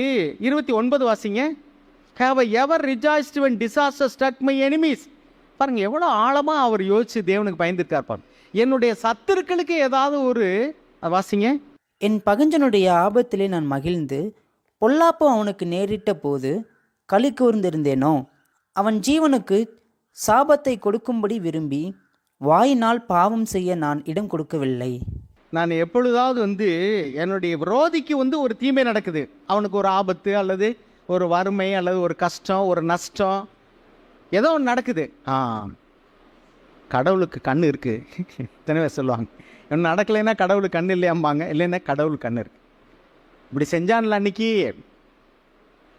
29 வாசிங்க. have I ever rejoiced when disaster struck my enemies? பாருங்கள் எவ்வளோ ஆழமாக அவர் யோசித்து தேவனுக்கு பயந்துருக்கார் பாருங்க. என்னுடைய சத்துருக்களுக்கு ஏதாவது ஒரு வாசிங்க. என் பகஞ்சனுடைய ஆபத்திலே நான் மகிழ்ந்து பொல்லாப்பு அவனுக்கு நேரிட்ட போது களி கூர்ந்திருந்தேனோ? அவன் ஜீவனுக்கு சாபத்தை கொடுக்கும்படி விரும்பி வாயினால் பாவம் செய்ய நான் இடம் கொடுக்கவில்லை. நான் எப்பொழுதாவது என்னுடைய விரோதிக்கு ஒரு தீமை நடக்குது, அவனுக்கு ஒரு ஆபத்து அல்லது ஒரு வறுமை அல்லது ஒரு கஷ்டம், ஒரு நஷ்டம், ஏதோ ஒன்று நடக்குது. கடவுளுக்கு கண் இருக்குது இத்தனை சொல்லுவாங்க. ஒன்று நடக்கலைன்னா கடவுளுக்கு கண் இல்லையாம்பாங்க, இல்லைன்னா கடவுளுக்கு கண் இருக்குது. இப்படி செஞ்சான்ல அன்னைக்கு,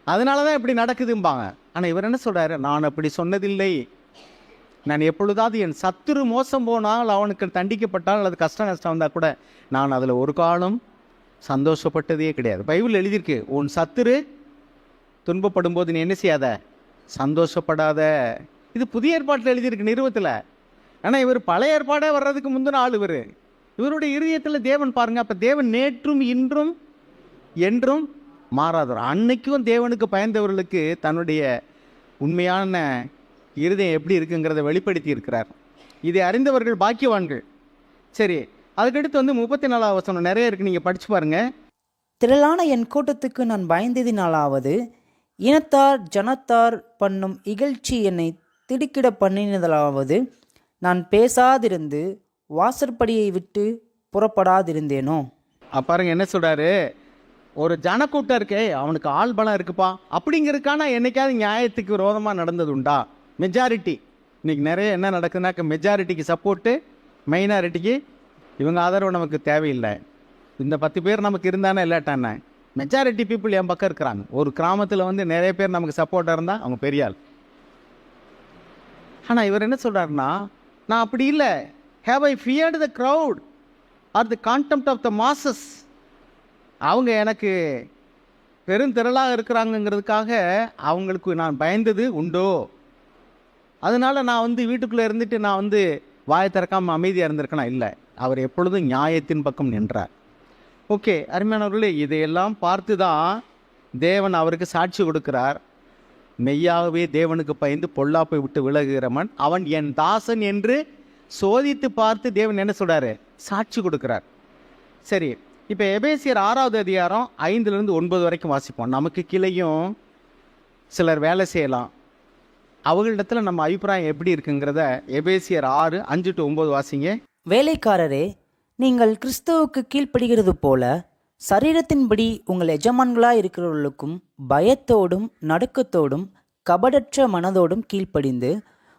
அதனால தான் இப்படி நடக்குதும்பாங்க. ஆனால் இவர் என்ன சொல்றாரு, நான் அப்படி சொன்னதில்லை. நான் எப்பொழுதாவது என் சத்துரு மோசம் போனால், அவனுக்கு தண்டிக்கப்பட்டால், அது கஷ்டம் வந்தால் கூட நான் அதில் ஒரு காலம் சந்தோஷப்பட்டதே கிடையாது. பைபிள் எழுதியிருக்கு, உன் சத்துரு துன்பப்படும் போது நீ என்ன செய்யாத, சந்தோஷப்படாத. இது புதிய ஏற்பாட்டில் எழுதியிருக்கு, நிறுவத்தில். ஆனால் இவர் பழைய ஏற்பாடே வர்றதுக்கு முந்தின ஆள் இவர். இவருடைய இருதயத்தில் தேவன் பாருங்க. அப்போ தேவன் நேற்றும் இன்றும் என்றும் மாறாதவர். அன்னைக்கும் தேவனுக்கு பயந்தவர்களுக்கு தன்னுடைய உண்மையான இருதயம் எப்படி இருக்குங்கிறத வெளிப்படுத்தி இருக்கிறார். இதை அறிந்தவர்கள் பாக்கியவான்கள். சரி, அதுக்கடுத்து 34வது வசனம் நிறைய இருக்கு, நீங்கள் படிச்சு பாருங்க. திரளான என் கூட்டத்துக்கு நான் பயந்ததினாலாவது, இனத்தார் ஜனத்தார் பண்ணும் இகழ்ச்சி என்னை திடுக்கிட பண்ணினதாலாவது, நான் பேசாதிருந்து வாசற்படியை விட்டு புறப்படாதிருந்தேனோ. பாருங்க என்ன சொல்றாரு, ஒரு ஜனக்கூட்டம் இருக்கே, அவனுக்கு ஆள் பலம் இருக்குப்பா அப்படிங்கிறதுக்கான என்னைக்காவது நியாயத்துக்கு விரோதமாக நடந்தது உண்டா? மெஜாரிட்டி இன்னைக்கு நிறைய என்ன நடக்குதுனாக்க, மெஜாரிட்டிக்கு சப்போர்ட்டு, மைனாரிட்டிக்கு இவங்க ஆதரவு நமக்கு தேவையில்லை. இந்த 10 பேர் நமக்கு இருந்தானே இல்லாட்டானே, மெஜாரிட்டி பீப்புள் என் பக்கம் இருக்கிறாங்க. ஒரு கிராமத்தில் நிறைய பேர் நமக்கு சப்போர்ட்டாக இருந்தால் அவங்க பெரிய ஆள். ஆனால் இவர் என்ன சொல்கிறாருன்னா, நான் அப்படி இல்லை. Have I feared the crowd or the contempt of the masses. அவங்க எனக்கு பெருந்திரளாக இருக்கிறாங்கங்கிறதுக்காக அவங்களுக்கு நான் பயந்தது உண்டோ? அதனால் நான் வீட்டுக்குள்ளே இருந்துட்டு நான் வாயை திறக்காமல் அமைதியாக இருந்திருக்கணும்? இல்லை, அவர் எப்பொழுதும் நியாயத்தின் பக்கம் நின்றார். ஓகே அருமையானவர்களே, இதையெல்லாம் பார்த்து தான் தேவன் அவருக்கு சாட்சி கொடுக்கிறார். மெய்யாகவே தேவனுக்கு பயந்து பொல்லாப்பை விட்டு விலகுகிறவன் அவன் என் தாசன் என்று சோதித்து பார்த்து தேவன் என்ன சொல்கிறாரு, சாட்சி கொடுக்கிறார். சரி, இப்போ எபேசியர் 6வது அதிகாரம் 5-9 வரைக்கும் வாசிப்போம். நமக்கு கீழேயும் சிலர் வேலை செய்யலாம், அவர்களிடத்தில் நம்ம அபிப்பிராயம் எப்படி இருக்குங்கிறத எபேசியர் 6:5-9 வாசிங்க. வேலைக்காரரே, நீங்கள் கிறிஸ்துவுக்கு கீழ்ப்படுகிறது போல சரீரத்தின்படி உங்கள் எஜமான்களாய் இருக்கிறவர்களுக்கும் பயத்தோடும் நடுக்கத்தோடும் கபடற்ற மனதோடும் கீழ்ப்படிந்து,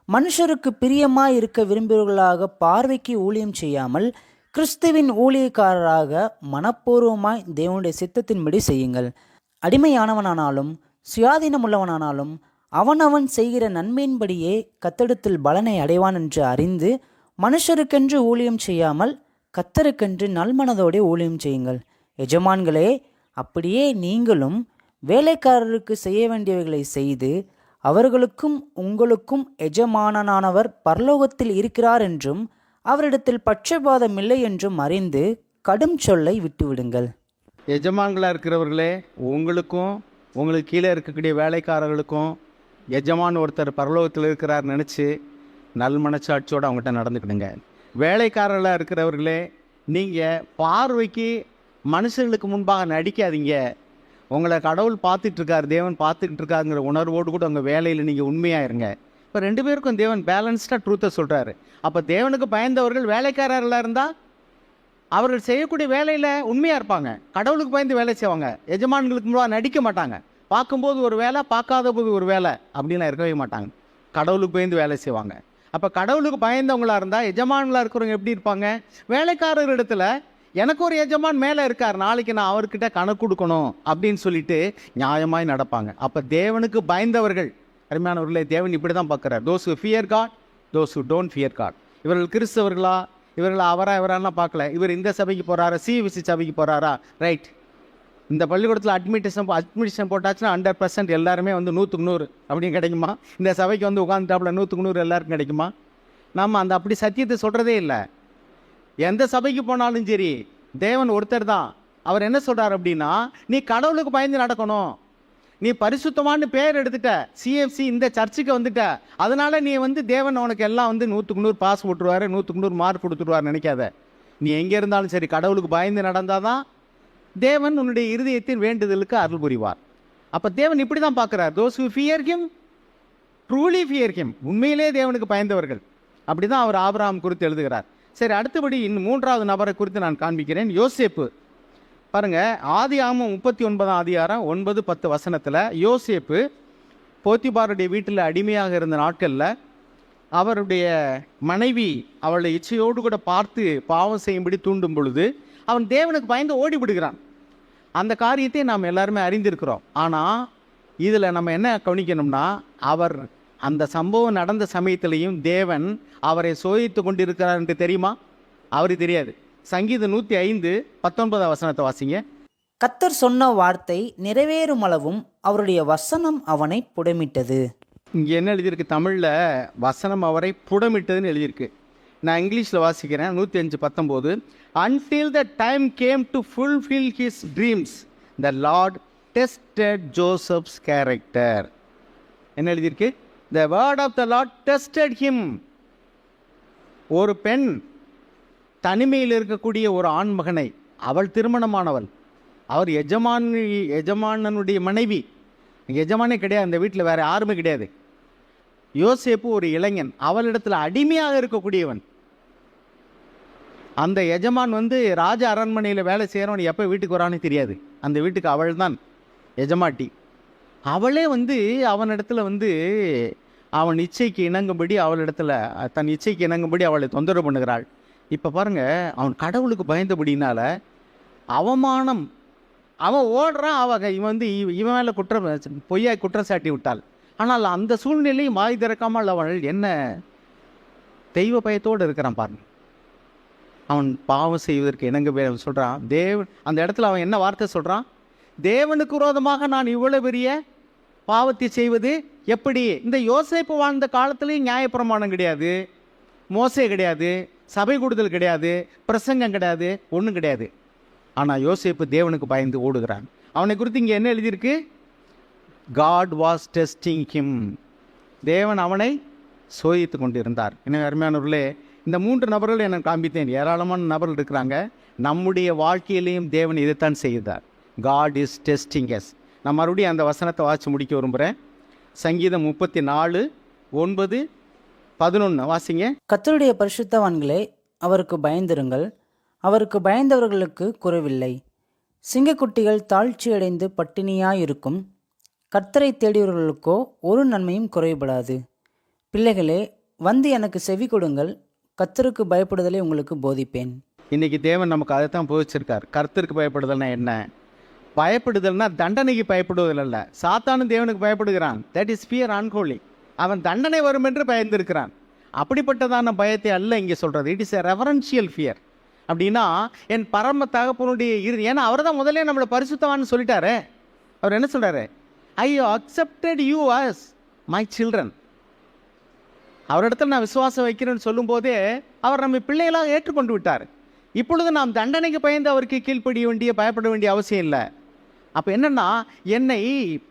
மனுஷருக்கு பிரியமாய் இருக்க விரும்புகிறவர்களாக பார்வைக்கு ஊழியம் செய்யாமல் கிறிஸ்துவின் ஊழியக்காரராக மனப்பூர்வமாய் தேவனுடைய சித்தத்தின்படி செய்யுங்கள். அடிமையானவனானாலும் சுயாதீனமுள்ளவனானாலும் அவனவன் செய்கிற நன்மையின்படியே கத்தரிடத்தில் பலனை அடைவான் என்று அறிந்து, மனுஷருக்கென்று ஊழியம் செய்யாமல் கத்தருக்கென்று நல்மனதோடு ஊழியம் செய்யுங்கள். எஜமான்களே, அப்படியே நீங்களும் வேலைக்காரருக்கு செய்ய வேண்டியவைகளை செய்து, அவர்களுக்கும் உங்களுக்கும் எஜமானனானவர் பரலோகத்தில் இருக்கிறார் என்றும் அவரிடத்தில் பட்சபாதம் இல்லை என்றும் அறிந்து கடும் சொல்லை விட்டுவிடுங்கள். எஜமான்களாக இருக்கிறவர்களே, உங்களுக்கும் உங்களுக்கு கீழே இருக்கக்கூடிய வேலைக்காரர்களுக்கும் எஜமான் ஒருத்தர் பரலோகத்தில் இருக்கிறார் நினச்சி நல் மனச்சாட்சியோடு அவங்ககிட்ட நடந்துக்கிடுங்க. வேலைக்காரர்களாக இருக்கிறவர்களே, நீங்கள் பார்வைக்கு மனுஷர்களுக்கு முன்பாக நடிக்காதீங்க. உங்களை கடவுள் பார்த்துட்ருக்கார், தேவன் பார்த்துக்கிட்டு இருக்காருங்கிற உணர்வோடு கூட உங்கள் வேலையில் நீங்கள் உண்மையாக இருங்க. இப்போ 2 பேருக்கும் தேவன் பேலன்ஸ்டாக ட்ரூத்தை சொல்கிறாரு. அப்போ தேவனுக்கு பயந்தவர்கள் வேலைக்காரர்களாக இருந்தால் அவர்கள் செய்யக்கூடிய வேலையில் உண்மையாக இருப்பாங்க, கடவுளுக்கு பயந்து வேலை செய்வாங்க, எஜமான்களுக்கு முன்பாக நடிக்க மாட்டாங்க. பார்க்கும்போது ஒரு வேலை, பார்க்காத போது ஒரு வேலை அப்படின்லாம் இருக்கவே மாட்டாங்க, கடவுளுக்கு பயந்து வேலை செய்வாங்க. அப்போ கடவுளுக்கு பயந்தவங்களாக இருந்தால் எஜமான்களாக இருக்கிறவங்க எப்படி இருப்பாங்க? வேலைக்காரர் இடத்துல எனக்கு ஒரு எஜமான் மேலே இருக்கார், நாளைக்கு நான் அவர்கிட்ட கணக்கு கொடுக்கணும் அப்படின்னு சொல்லிட்டு நியாயமாய் நடப்பாங்க. அப்போ தேவனுக்கு பயந்தவர்கள், அருமையானவர்களே, தேவன் இப்படி தான் பார்க்குறார். Those who fear God, those who don't fear God. இவர்கள் கிறிஸ்தவர்களா, இவர்கள் இவரெல்லாம் பார்க்கல. இவர் இந்த சபைக்கு போகிறாரா, சிவிசி சபைக்கு போகிறாரா, ரைட். இந்த பள்ளிக்கூடத்தில் அட்மிஷன் போட்டாச்சுன்னா 100% எல்லாருமே 100க்கு 100 அப்படின்னு கிடைக்குமா? இந்த சபைக்கு உட்காந்துட்டாப்புல 100க்கு 100 எல்லாருக்கும் கிடைக்குமா? நம்ம அப்படி சத்தியத்தை சொல்கிறதே இல்லை. எந்த சபைக்கு போனாலும் சரி, தேவன் ஒருத்தர் தான். அவர் என்ன சொல்கிறார் அப்படின்னா, நீ கடவுளுக்கு பயந்து நடக்கணும். நீ பரிசுத்தமான பேர் எடுத்துட்ட, சிஎஃப்சி இந்த சர்ச்சுக்கு வந்துட்ட, அதனால நீ தேவன் உனக்கு எல்லாம் 100க்கு 100 பாஸ் போட்டுருவாரு, 100க்கு 100 மார்க் கொடுத்துருவார் நினைக்காத. நீ எங்கே இருந்தாலும் சரி கடவுளுக்கு பயந்து நடந்தாதான் தேவன் உன்னுடைய இருதயத்தின் வேண்டுதலுக்கு அருள் புரிவார். அப்போ தேவன் இப்படி தான் பார்க்குறார். Those who fear him truly fear him, உண்மையிலே தேவனுக்கு பயந்தவர்கள். அப்படி தான் அவர் ஆபிரகாம் குறித்து எழுதுகிறார். சரி, அடுத்தபடி இன்னும் 3வது நபரை குறித்து நான் காண்பிக்கிறேன். யோசேப்பு பாருங்க, ஆதியாகமம் 39ஆம் அதிகாரம் 9-10 வசனத்தில் யோசேப்பு போத்திபாருடைய வீட்டில் அடிமையாக இருந்த நாட்களில் அவருடைய மனைவி அவளை இச்சையோடு கூட பார்த்து பாவம் செய்யும்படி தூண்டும் பொழுது அவன் தேவனுக்கு பயந்து ஓடி விடுகிறான். அந்த காரியத்தை நாம் எல்லாருமே அறிந்திருக்கிறோம். ஆனால் இதில் நம்ம என்ன கவனிக்கணும்னா, அவர் அந்த சம்பவம் நடந்த சமயத்திலையும் தேவன் அவரை சோதித்து கொண்டிருக்கிறார் என்று தெரியுமா? அவருக்கு தெரியாது. சங்கீதம் 105:19 வாசிங்க. கர்த்தர் சொன்ன வார்த்தை நிறைவேறும் அளவும் அவருடைய வசனம் அவனை புடமிட்டது. இங்கே என்ன எழுதியிருக்கு? தமிழில் வசனம் அவரை புடமிட்டதுன்னு எழுதியிருக்கு. நான் இங்கிலீஷில் வாசிக்கிறேன். 105:19. Until the time came to fulfill his dreams, the Lord tested Joseph's character. என்ன எழுதியிருக்கு? The word of the Lord tested him. ஒரு பெண் தனிமையில் இருக்கக்கூடிய ஒரு ஆண் மகனை, அவள் திருமணமானவள், அவர் எஜமானனுடைய மனைவி, எஜமானே கிடையாது, அந்த வீட்டில் வேறு யாருமே கிடையாது. யோசேப்பு ஒரு இளைஞன், அவளிடத்தில் அடிமையாக இருக்கக்கூடியவன். அந்த எஜமான் ராஜ அரண்மனையில் வேலை செய்கிறவன் எப்போ வீட்டுக்கு வரான்னு தெரியாது. அந்த வீட்டுக்கு அவள் தான் எஜமாட்டி. அவளே அவனிடத்துல அவன் இச்சைக்கு இணங்கும்படி அவளிடத்துல தன் இச்சைக்கு இணங்கும்படி அவளை தொந்தரவு பண்ணுகிறாள். இப்போ பாருங்கள், அவன் கடவுளுக்கு பயந்தபடினால அவமானம், அவன் ஓடுறான். இவன் மேலே பொய்யாய் குற்றம் சாட்டி விட்டாள். ஆனால் அந்த சூழ்நிலையும் வாய் திறக்காமல் அவள் என்ன தெய்வ பயத்தோடு இருக்கிறான் பாருங்க. அவன் பாவம் செய்வதற்கு இணங்க சொல்கிறான். அந்த இடத்துல அவன் என்ன வார்த்தை சொல்கிறான்? தேவனுக்கு விரோதமாக நான் இவ்வளவு பெரிய பாவத்தை செய்வது எப்படி? இந்த யோசேப்பு வாழ்ந்த காலத்துலேயும் நியாயப்பிரமாணம் கிடையாது, மோசே கிடையாது, சபை கூடுதல் கிடையாது, பிரசங்கம் கிடையாது, ஒன்றும் கிடையாது. ஆனால் யோசேப்பு தேவனுக்கு பயந்து ஓடுகிறான். அவனை குறித்து இங்கே என்ன எழுதியிருக்கு? God was testing him. தேவன் அவனை சோதித்து கொண்டிருந்தார். என்ன அருமையானவர்களே, இந்த 3 நபர்கள் எனக்கு காண்பித்தேன். ஏராளமான நபர்கள் இருக்கிறாங்க. நம்முடைய வாழ்க்கையிலையும் தேவன் இதைத்தான் செய்தார். God is testing us. நான் மறுபடியும் அந்த வசனத்தை வாசித்து முடிக்க விரும்புகிறேன். சங்கீதம் 34:9-11 வாசிங்க. கர்த்தருடைய பரிசுத்தவான்களே, அவருக்கு பயந்திருங்கள். அவருக்கு பயந்தவர்களுக்கு குறைவில்லை. சிங்கக்குட்டிகள் தாழ்ச்சியடைந்து பட்டினியாயிருக்கும். கர்த்தரை தேடியவர்களுக்கோ ஒரு நன்மையும் குறைபடாது. பிள்ளைகளே, எனக்கு செவி கொடுங்கள். கர்த்தருக்கு பயப்படுதலை உங்களுக்கு போதிப்பேன். இன்றைக்கி தேவன் நமக்கு அதை தான் போதிச்சிருக்கார். கர்த்தருக்கு பயப்படுதல்னா என்ன? பயப்படுதல்னா தண்டனைக்கு பயப்படுவதில் அல்ல. சாத்தானும் தேவனுக்கு பயப்படுகிறான். That is fear unholy. அவன் தண்டனை வரும் என்று பயந்திருக்கிறான். அப்படிப்பட்டதான பயத்தை அல்ல இங்கே சொல்கிறது. It is a reverential fear. அப்படின்னா என் பரம தகப்பனுடைய ஏன்னா அவர் தான் முதலே நம்மளை பரிசுத்தவான்னு சொல்லிட்டாரு. அவர் என்ன சொல்கிறாரு? I accepted you as my children. அவரிடத்தில் நான் விசுவாசம் வைக்கிறேன்னு சொல்லும்போதே அவர் நம்ம பிள்ளைகளாக ஏற்றுக்கொண்டு விட்டார். இப்பொழுது நாம் தண்டனைக்கு பயந்து அவருக்கு கீழ்ப்படிய பயப்பட வேண்டிய அவசியம் இல்லை. அப்போ என்னென்னா, என்னை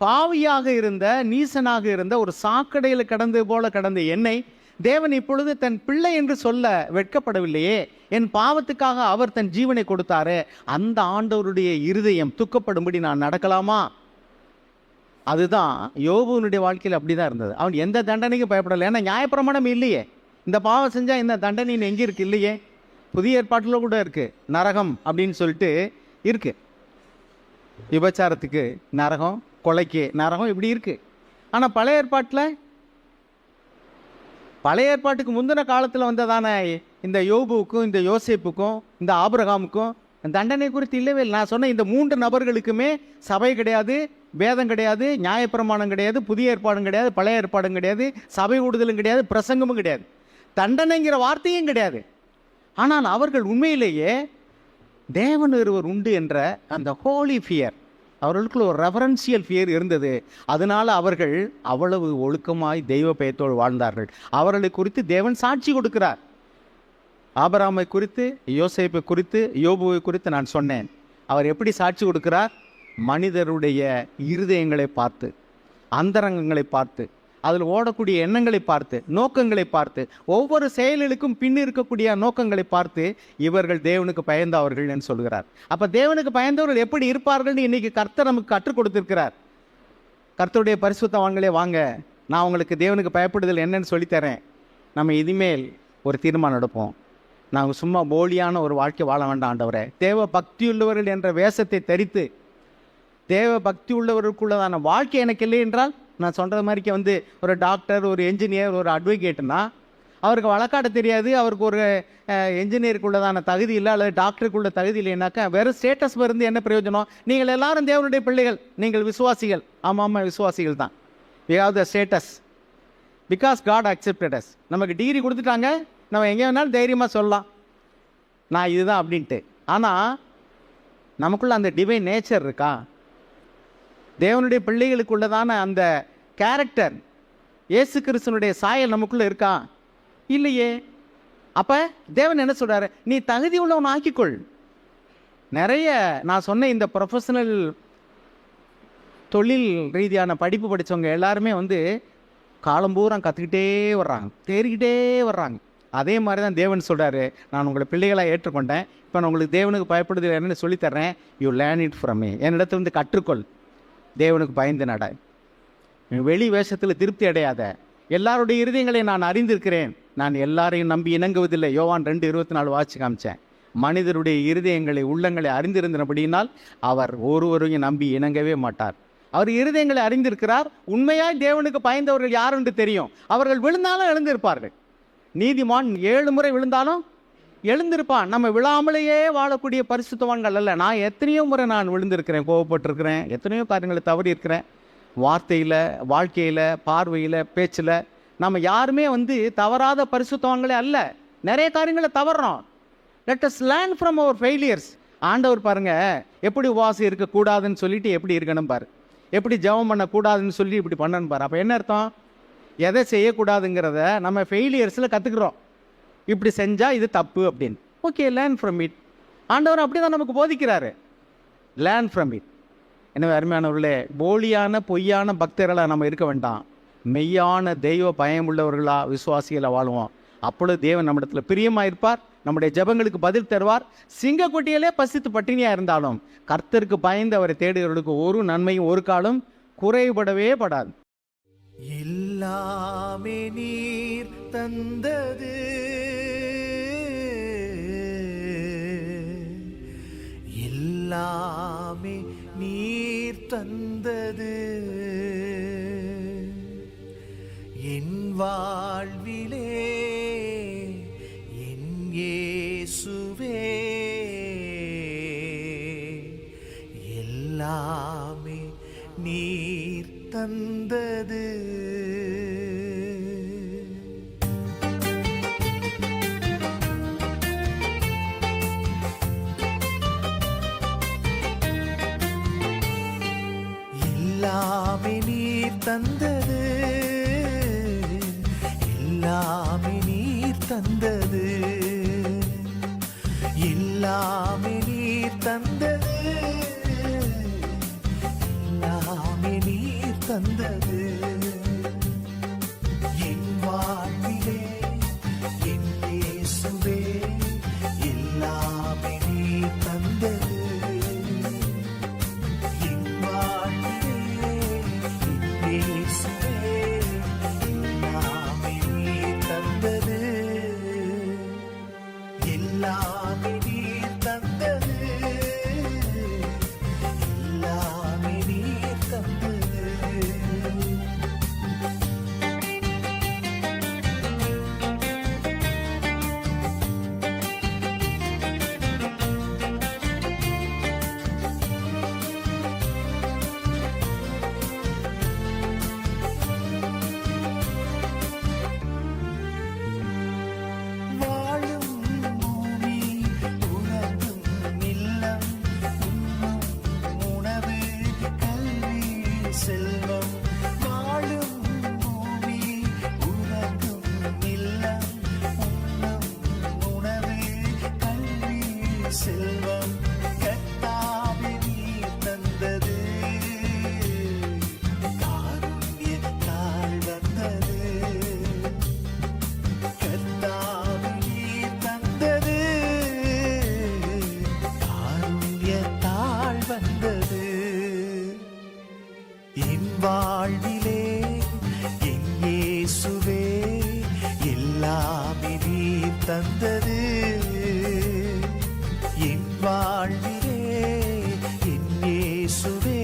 பாவியாக இருந்த, நீசனாக இருந்த, ஒரு சாக்கடையில் கடந்து போல கடந்த என்னை தேவன் இப்பொழுது தன் பிள்ளை என்று சொல்ல வெட்கப்படவில்லையே. என் பாவத்துக்காக அவர் தன் ஜீவனை கொடுத்தாரு. அந்த ஆண்டவருடைய இருதயம் துக்கப்படும்படி நான் நடக்கலாமா? அதுதான் யோபுனுடைய வாழ்க்கையில் அப்படி தான் இருந்தது. அவன் எந்த தண்டனைக்கும் பயப்படலை. ஏன்னா நியாயப்பிரமாணம் இல்லையே. இந்த பாவம் செஞ்சால் இந்த தண்டனைன்னு எங்கே இருக்குது? இல்லையே. புதிய ஏற்பாட்டில் கூட இருக்குது, நரகம் அப்படின்னு சொல்லிட்டு இருக்குது. விபச்சாரத்துக்கு நரகம், கொலைக்கு நரகம், இப்படி இருக்குது. ஆனால் பழைய ஏற்பாட்டுக்கு முந்தின காலத்தில் வந்ததான இந்த யோபுவுக்கும் இந்த யோசேப்புக்கும் இந்த ஆபிரகாமுக்கும் தண்டனை குறித்து இல்லவே இல்லை. நான் சொன்ன இந்த 3 நபர்களுக்குமே சபை கிடையாது, வேதம் கிடையாது, நியாயப்பிரமாணம் கிடையாது, புதிய ஏற்பாடும் கிடையாது, பழைய ஏற்பாடும் கிடையாது, சபை கூடுதலும் கிடையாது, பிரசங்கமும் கிடையாது, தண்டனைங்கிற வார்த்தையும் கிடையாது. ஆனால் அவர்கள் உண்மையிலேயே தேவன் ஒருவர் உண்டு என்ற அந்த ஹோலி ஃபியர், அவர்களுக்குள்ள ஒரு ரெஃபரன்சியல் ஃபியர் இருந்தது. அதனால் அவர்கள் அவ்வளவு ஒழுக்கமாய் தெய்வ பயத்தோடு வாழ்ந்தார்கள். அவர்களை குறித்து தேவன் சாட்சி கொடுக்கிறார். ஆபிரகாமை குறித்து, யோசேப்பை குறித்து, யோபுவை குறித்து நான் சொன்னேன். அவர் எப்படி சாட்சி கொடுக்கிறார்? மனிதருடைய இருதயங்களை பார்த்து, அந்தரங்கங்களை பார்த்து, அதில் ஓடக்கூடிய எண்ணங்களை பார்த்து, நோக்கங்களை பார்த்து, ஒவ்வொரு செயல்களுக்கும் பின் இருக்கக்கூடிய நோக்கங்களை பார்த்து இவர்கள் தேவனுக்கு பயந்தவர்கள் என்று சொல்கிறார். அப்போ தேவனுக்கு பயந்தவர்கள் எப்படி இருப்பார்கள் இன்னைக்கு கர்த்தர் நமக்கு கற்றுக் கொடுத்திருக்கிறார். கர்த்தருடைய பரிசுத்தவான்களே வாங்க, நான் உங்களுக்கு தேவனுக்கு பயப்படுதல் என்னன்னு சொல்லித்தரேன். நம்ம இனிமேல் ஒரு தீர்மானம் எடுப்போம். நாங்கள் சும்மா போலியான ஒரு வாழ்க்கை வாழ வேண்டாம் ஆண்டவரே. தேவ பக்தியுள்ளவர்கள் என்ற வேஷத்தை தரித்து தேவ பக்தி உள்ளவர்களுக்குள்ளதான வாழ்க்கை எனக்கு இல்லை என்றால், நான் சொல்கிற மாதிரிக்கு ஒரு டாக்டர், ஒரு என்ஜினியர், ஒரு அட்வொகேட்னா அவருக்கு வழக்காட தெரியாது, அவருக்கு ஒரு என்ஜினியருக்குள்ளதான தகுதி இல்லை, அல்லது டாக்டருக்குள்ள தகுதி இல்லைன்னாக்கா வெறும் ஸ்டேட்டஸ் இருந்து என்ன பிரயோஜனம்? நீங்கள் எல்லாரும் தேவனுடைய பிள்ளைகள், நீங்கள் விசுவாசிகள். ஆமாம், விசுவாசிகள் தான். we have the status because God accepted us. நமக்கு டிகிரி கொடுத்துட்டாங்க, நம்ம எங்கே வேணாலும் தைரியமாக சொல்லலாம் நான் இதுதான் அப்படின்ட்டு. ஆனால் நமக்குள்ள அந்த டிவைன் நேச்சர் இருக்கா? தேவனுடைய பிள்ளைகளுக்குள்ளதான அந்த கேரக்டர், இயேசு கிறிஸ்துனுடைய சாயல் நமக்குள்ளே இருக்கா? இல்லையே. அப்போ தேவன் என்ன சொல்கிறாரு? நீ தகுதி உள்ளவன் ஆக்கிக்கொள். நிறைய நான் சொன்ன இந்த ப்ரொஃபஷனல் தொழில் ரீதியான படிப்பு படித்தவங்க எல்லாருமே காலம்பூரம் கற்றுக்கிட்டே வர்றாங்க, தேறிக்கிட்டே வர்றாங்க. அதே மாதிரி தான் தேவன் சொல்கிறாரு, நான் உங்களை பிள்ளைகளாக ஏற்றுக்கொண்டேன், இப்போ நான் உங்களுக்கு தேவனுக்கு பயப்படுது என்னன்னு சொல்லித்தர்றேன், you learn it from me. என்னிடத்துலேருந்து கற்றுக்கொள், தேவனுக்கு பயந்து நட, வெளி வேஷத்தில் திருப்தி அடையாத. எல்லாருடைய இருதயங்களை நான் அறிந்திருக்கிறேன், நான் எல்லாரையும் நம்பி இணங்குவதில்லை. யோவான் 2:24 வாட்சி காமிச்சேன். மனிதருடைய இருதயங்களை உள்ளங்களை அறிந்திருந்தபடியினால் அவர் ஒருவரையும் நம்பி இணங்கவே மாட்டார். அவர் இருதயங்களை அறிந்திருக்கிறார். உண்மையாய் தேவனுக்கு பயந்தவர்கள் யார் என்று தெரியும். அவர்கள் விழுந்தாலும் எழுந்திருப்பார்கள். நீதிமான் 7 முறை விழுந்தாலும் எழுந்திருப்பான். நம்ம விழாமலேயே வாழக்கூடிய பரிசுத்தவான்கள் அல்ல. நான் எத்தனையோ முறை நான் விழுந்திருக்கிறேன், கோவப்பட்டிருக்கிறேன், எத்தனையோ காரியங்களை தவறி இருக்கிறேன். வார்த்தையில், வாழ்க்கையில், பார்வையில், பேச்சில் நம்ம யாருமே தவறாத பரிசுத்தவான்களே அல்ல. நிறைய காரியங்களை தவறுறோம். Let us learn from our failures. ஆண்டவர் பாருங்க எப்படி உபவாசம் இருக்கக்கூடாதுன்னு சொல்லிட்டு எப்படி இருக்கணும் பாரு, எப்படி ஜெபம் பண்ணக்கூடாதுன்னு சொல்லி இப்படி பண்ணணும் பாரு. அப்போ என்ன அர்த்தம்? எதை செய்யக்கூடாதுங்கிறத நம்ம ஃபெயிலியர்ஸில் கற்றுக்குறோம். இப்படி செஞ்சால் இது தப்பு அப்படின்னு. Okay, learn from it. ஆண்டவர் அப்படி தான் நமக்கு போதிக்கிறாரு, லேர்ன் ஃப்ரம் இட். எனவே அருமையானவர்களே, போலியான பொய்யான பக்தர்களாக நம்ம இருக்க வேண்டாம். மெய்யான தெய்வ பயமுள்ளவர்களாக விசுவாசிகளை வாழ்வோம். அப்பொழுது தேவன் நம்மிடத்தில் பிரியமாக இருப்பார், நம்முடைய ஜெபங்களுக்கு பதில் தருவார். சிங்கக்குட்டியிலே பசித்து பட்டினியாக இருந்தாலும் கர்த்தருக்கு பயந்து அவரை தேடுகிறவர்களுக்கு ஒரு நன்மையும் ஒரு காலம் குறைபடவே படாது. எல்லாமே நீர் தந்தது, எல்லாமே நீர் தந்தது, என் வாழ்விலே என் இயேசுவே, எல்லாமே நீர் தந்தது. எல்லாமே நீர் தந்தது, எல்லாமே நீர் தந்தது, எல்லாமே நீர் தந்தது, எல்லாமே நீர் தந்தது, என் வாழ்விலே என் இயேசுவே, எல்லாமே நீர் தந்தது, என் வாழ்விலே என் இயேசுவே, எல்லாமே நீர் தந்தது, எல்லாமே நீர் தந்தது, எல்லாமே நீர் தந்தது. வாழும் பூமி உறங்கும் இல்லம், உண்ணும் உணவு கல்வி செல்வம். வாழும் பூமி உறங்கும் இல்லம், உண்ணும் உணவு கல்வி செல்வம். கர்த்தாவே நீர் தந்தது, காருண்யத்தால் வந்தது, கர்த்தாவே நீர் தந்தது, காருண்யத்தால் வந்தது, என் வாழ்விலே என் இயேசுவே, எல்லாமே நீர் தந்தது, என் வாழ்விலே என் இயேசுவே,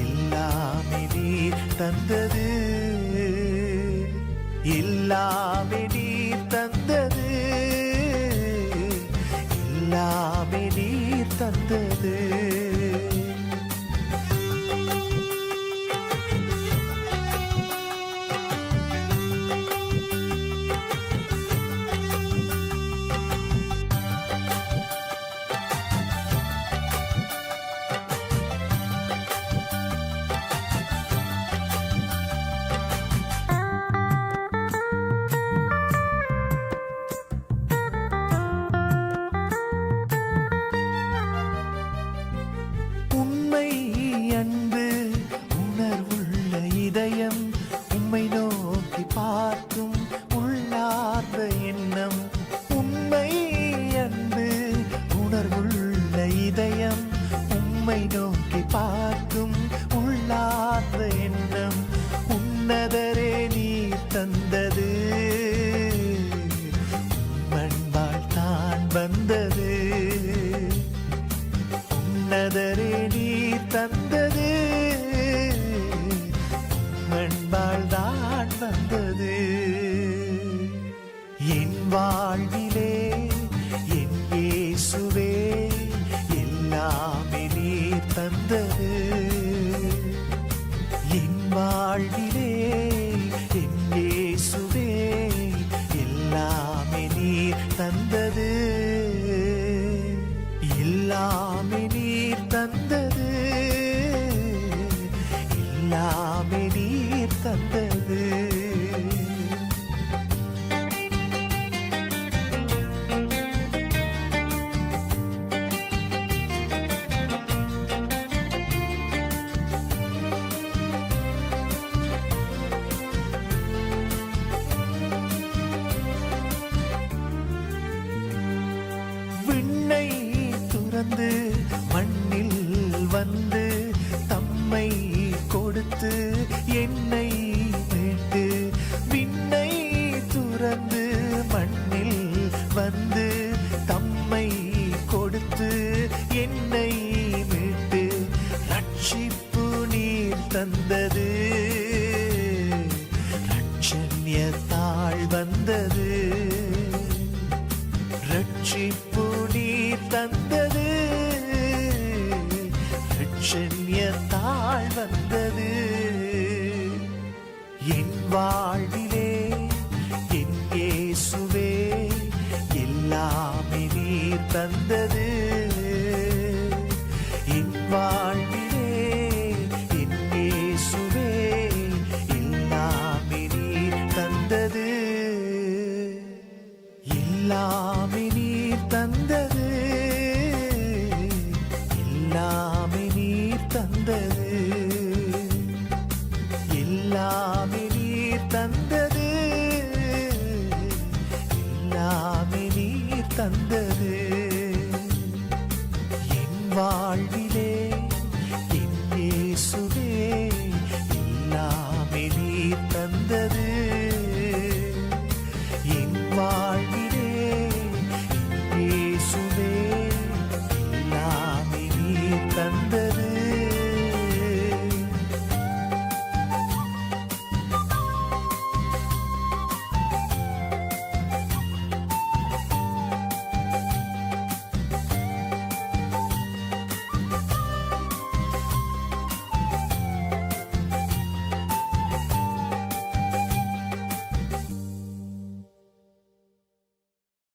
எல்லாமே நீர் தந்தது, எல்லாமே எல்லாமே நீர் தந்தது, எல்லாமே நீர் தந்தது. உண்மை அன்பு உணர்வுள்ள இதயம், உம்மை நோக்கி பார்க்கும் உள்ளார்ந்த எண்ணம். உண்மை அன்பு உணர்வுள்ள இதயம், உம்மை நோக்கி பார்க்கும் உள்ளார்ந்த எண்ணம். உன்னதரே நீர் தந்தது, மண்பால் தான் வந்தது. உன்னதரே நீர் தந்தது, மண்பால் தான் வந்தது. என் வாழ்விலே என் இயேசுவே, எல்லாமே நீர் தந்தது. என் வாழ்விலே என் இயேசுவே, எல்லாமே நீர் தந்தது. எல்லாமே நீர் தந்தது, எல்லாமே நீர் தந்தது. விண்ணை துறந்து மண்ணில் வந்து தம்மை கொடுத்து என்னை மீட்டு. விண்ணை துறந்து மண்ணில் வந்து தம்மை கொடுத்து என்னை மீட்டு. ரட்சிப்பு நீர் தந்தது, ரட்சண்யத்தாள் வந்தது. ரட்சிப்பு நீர் தந்தது, ரட்சண்யத்தாள் வந்தது. என்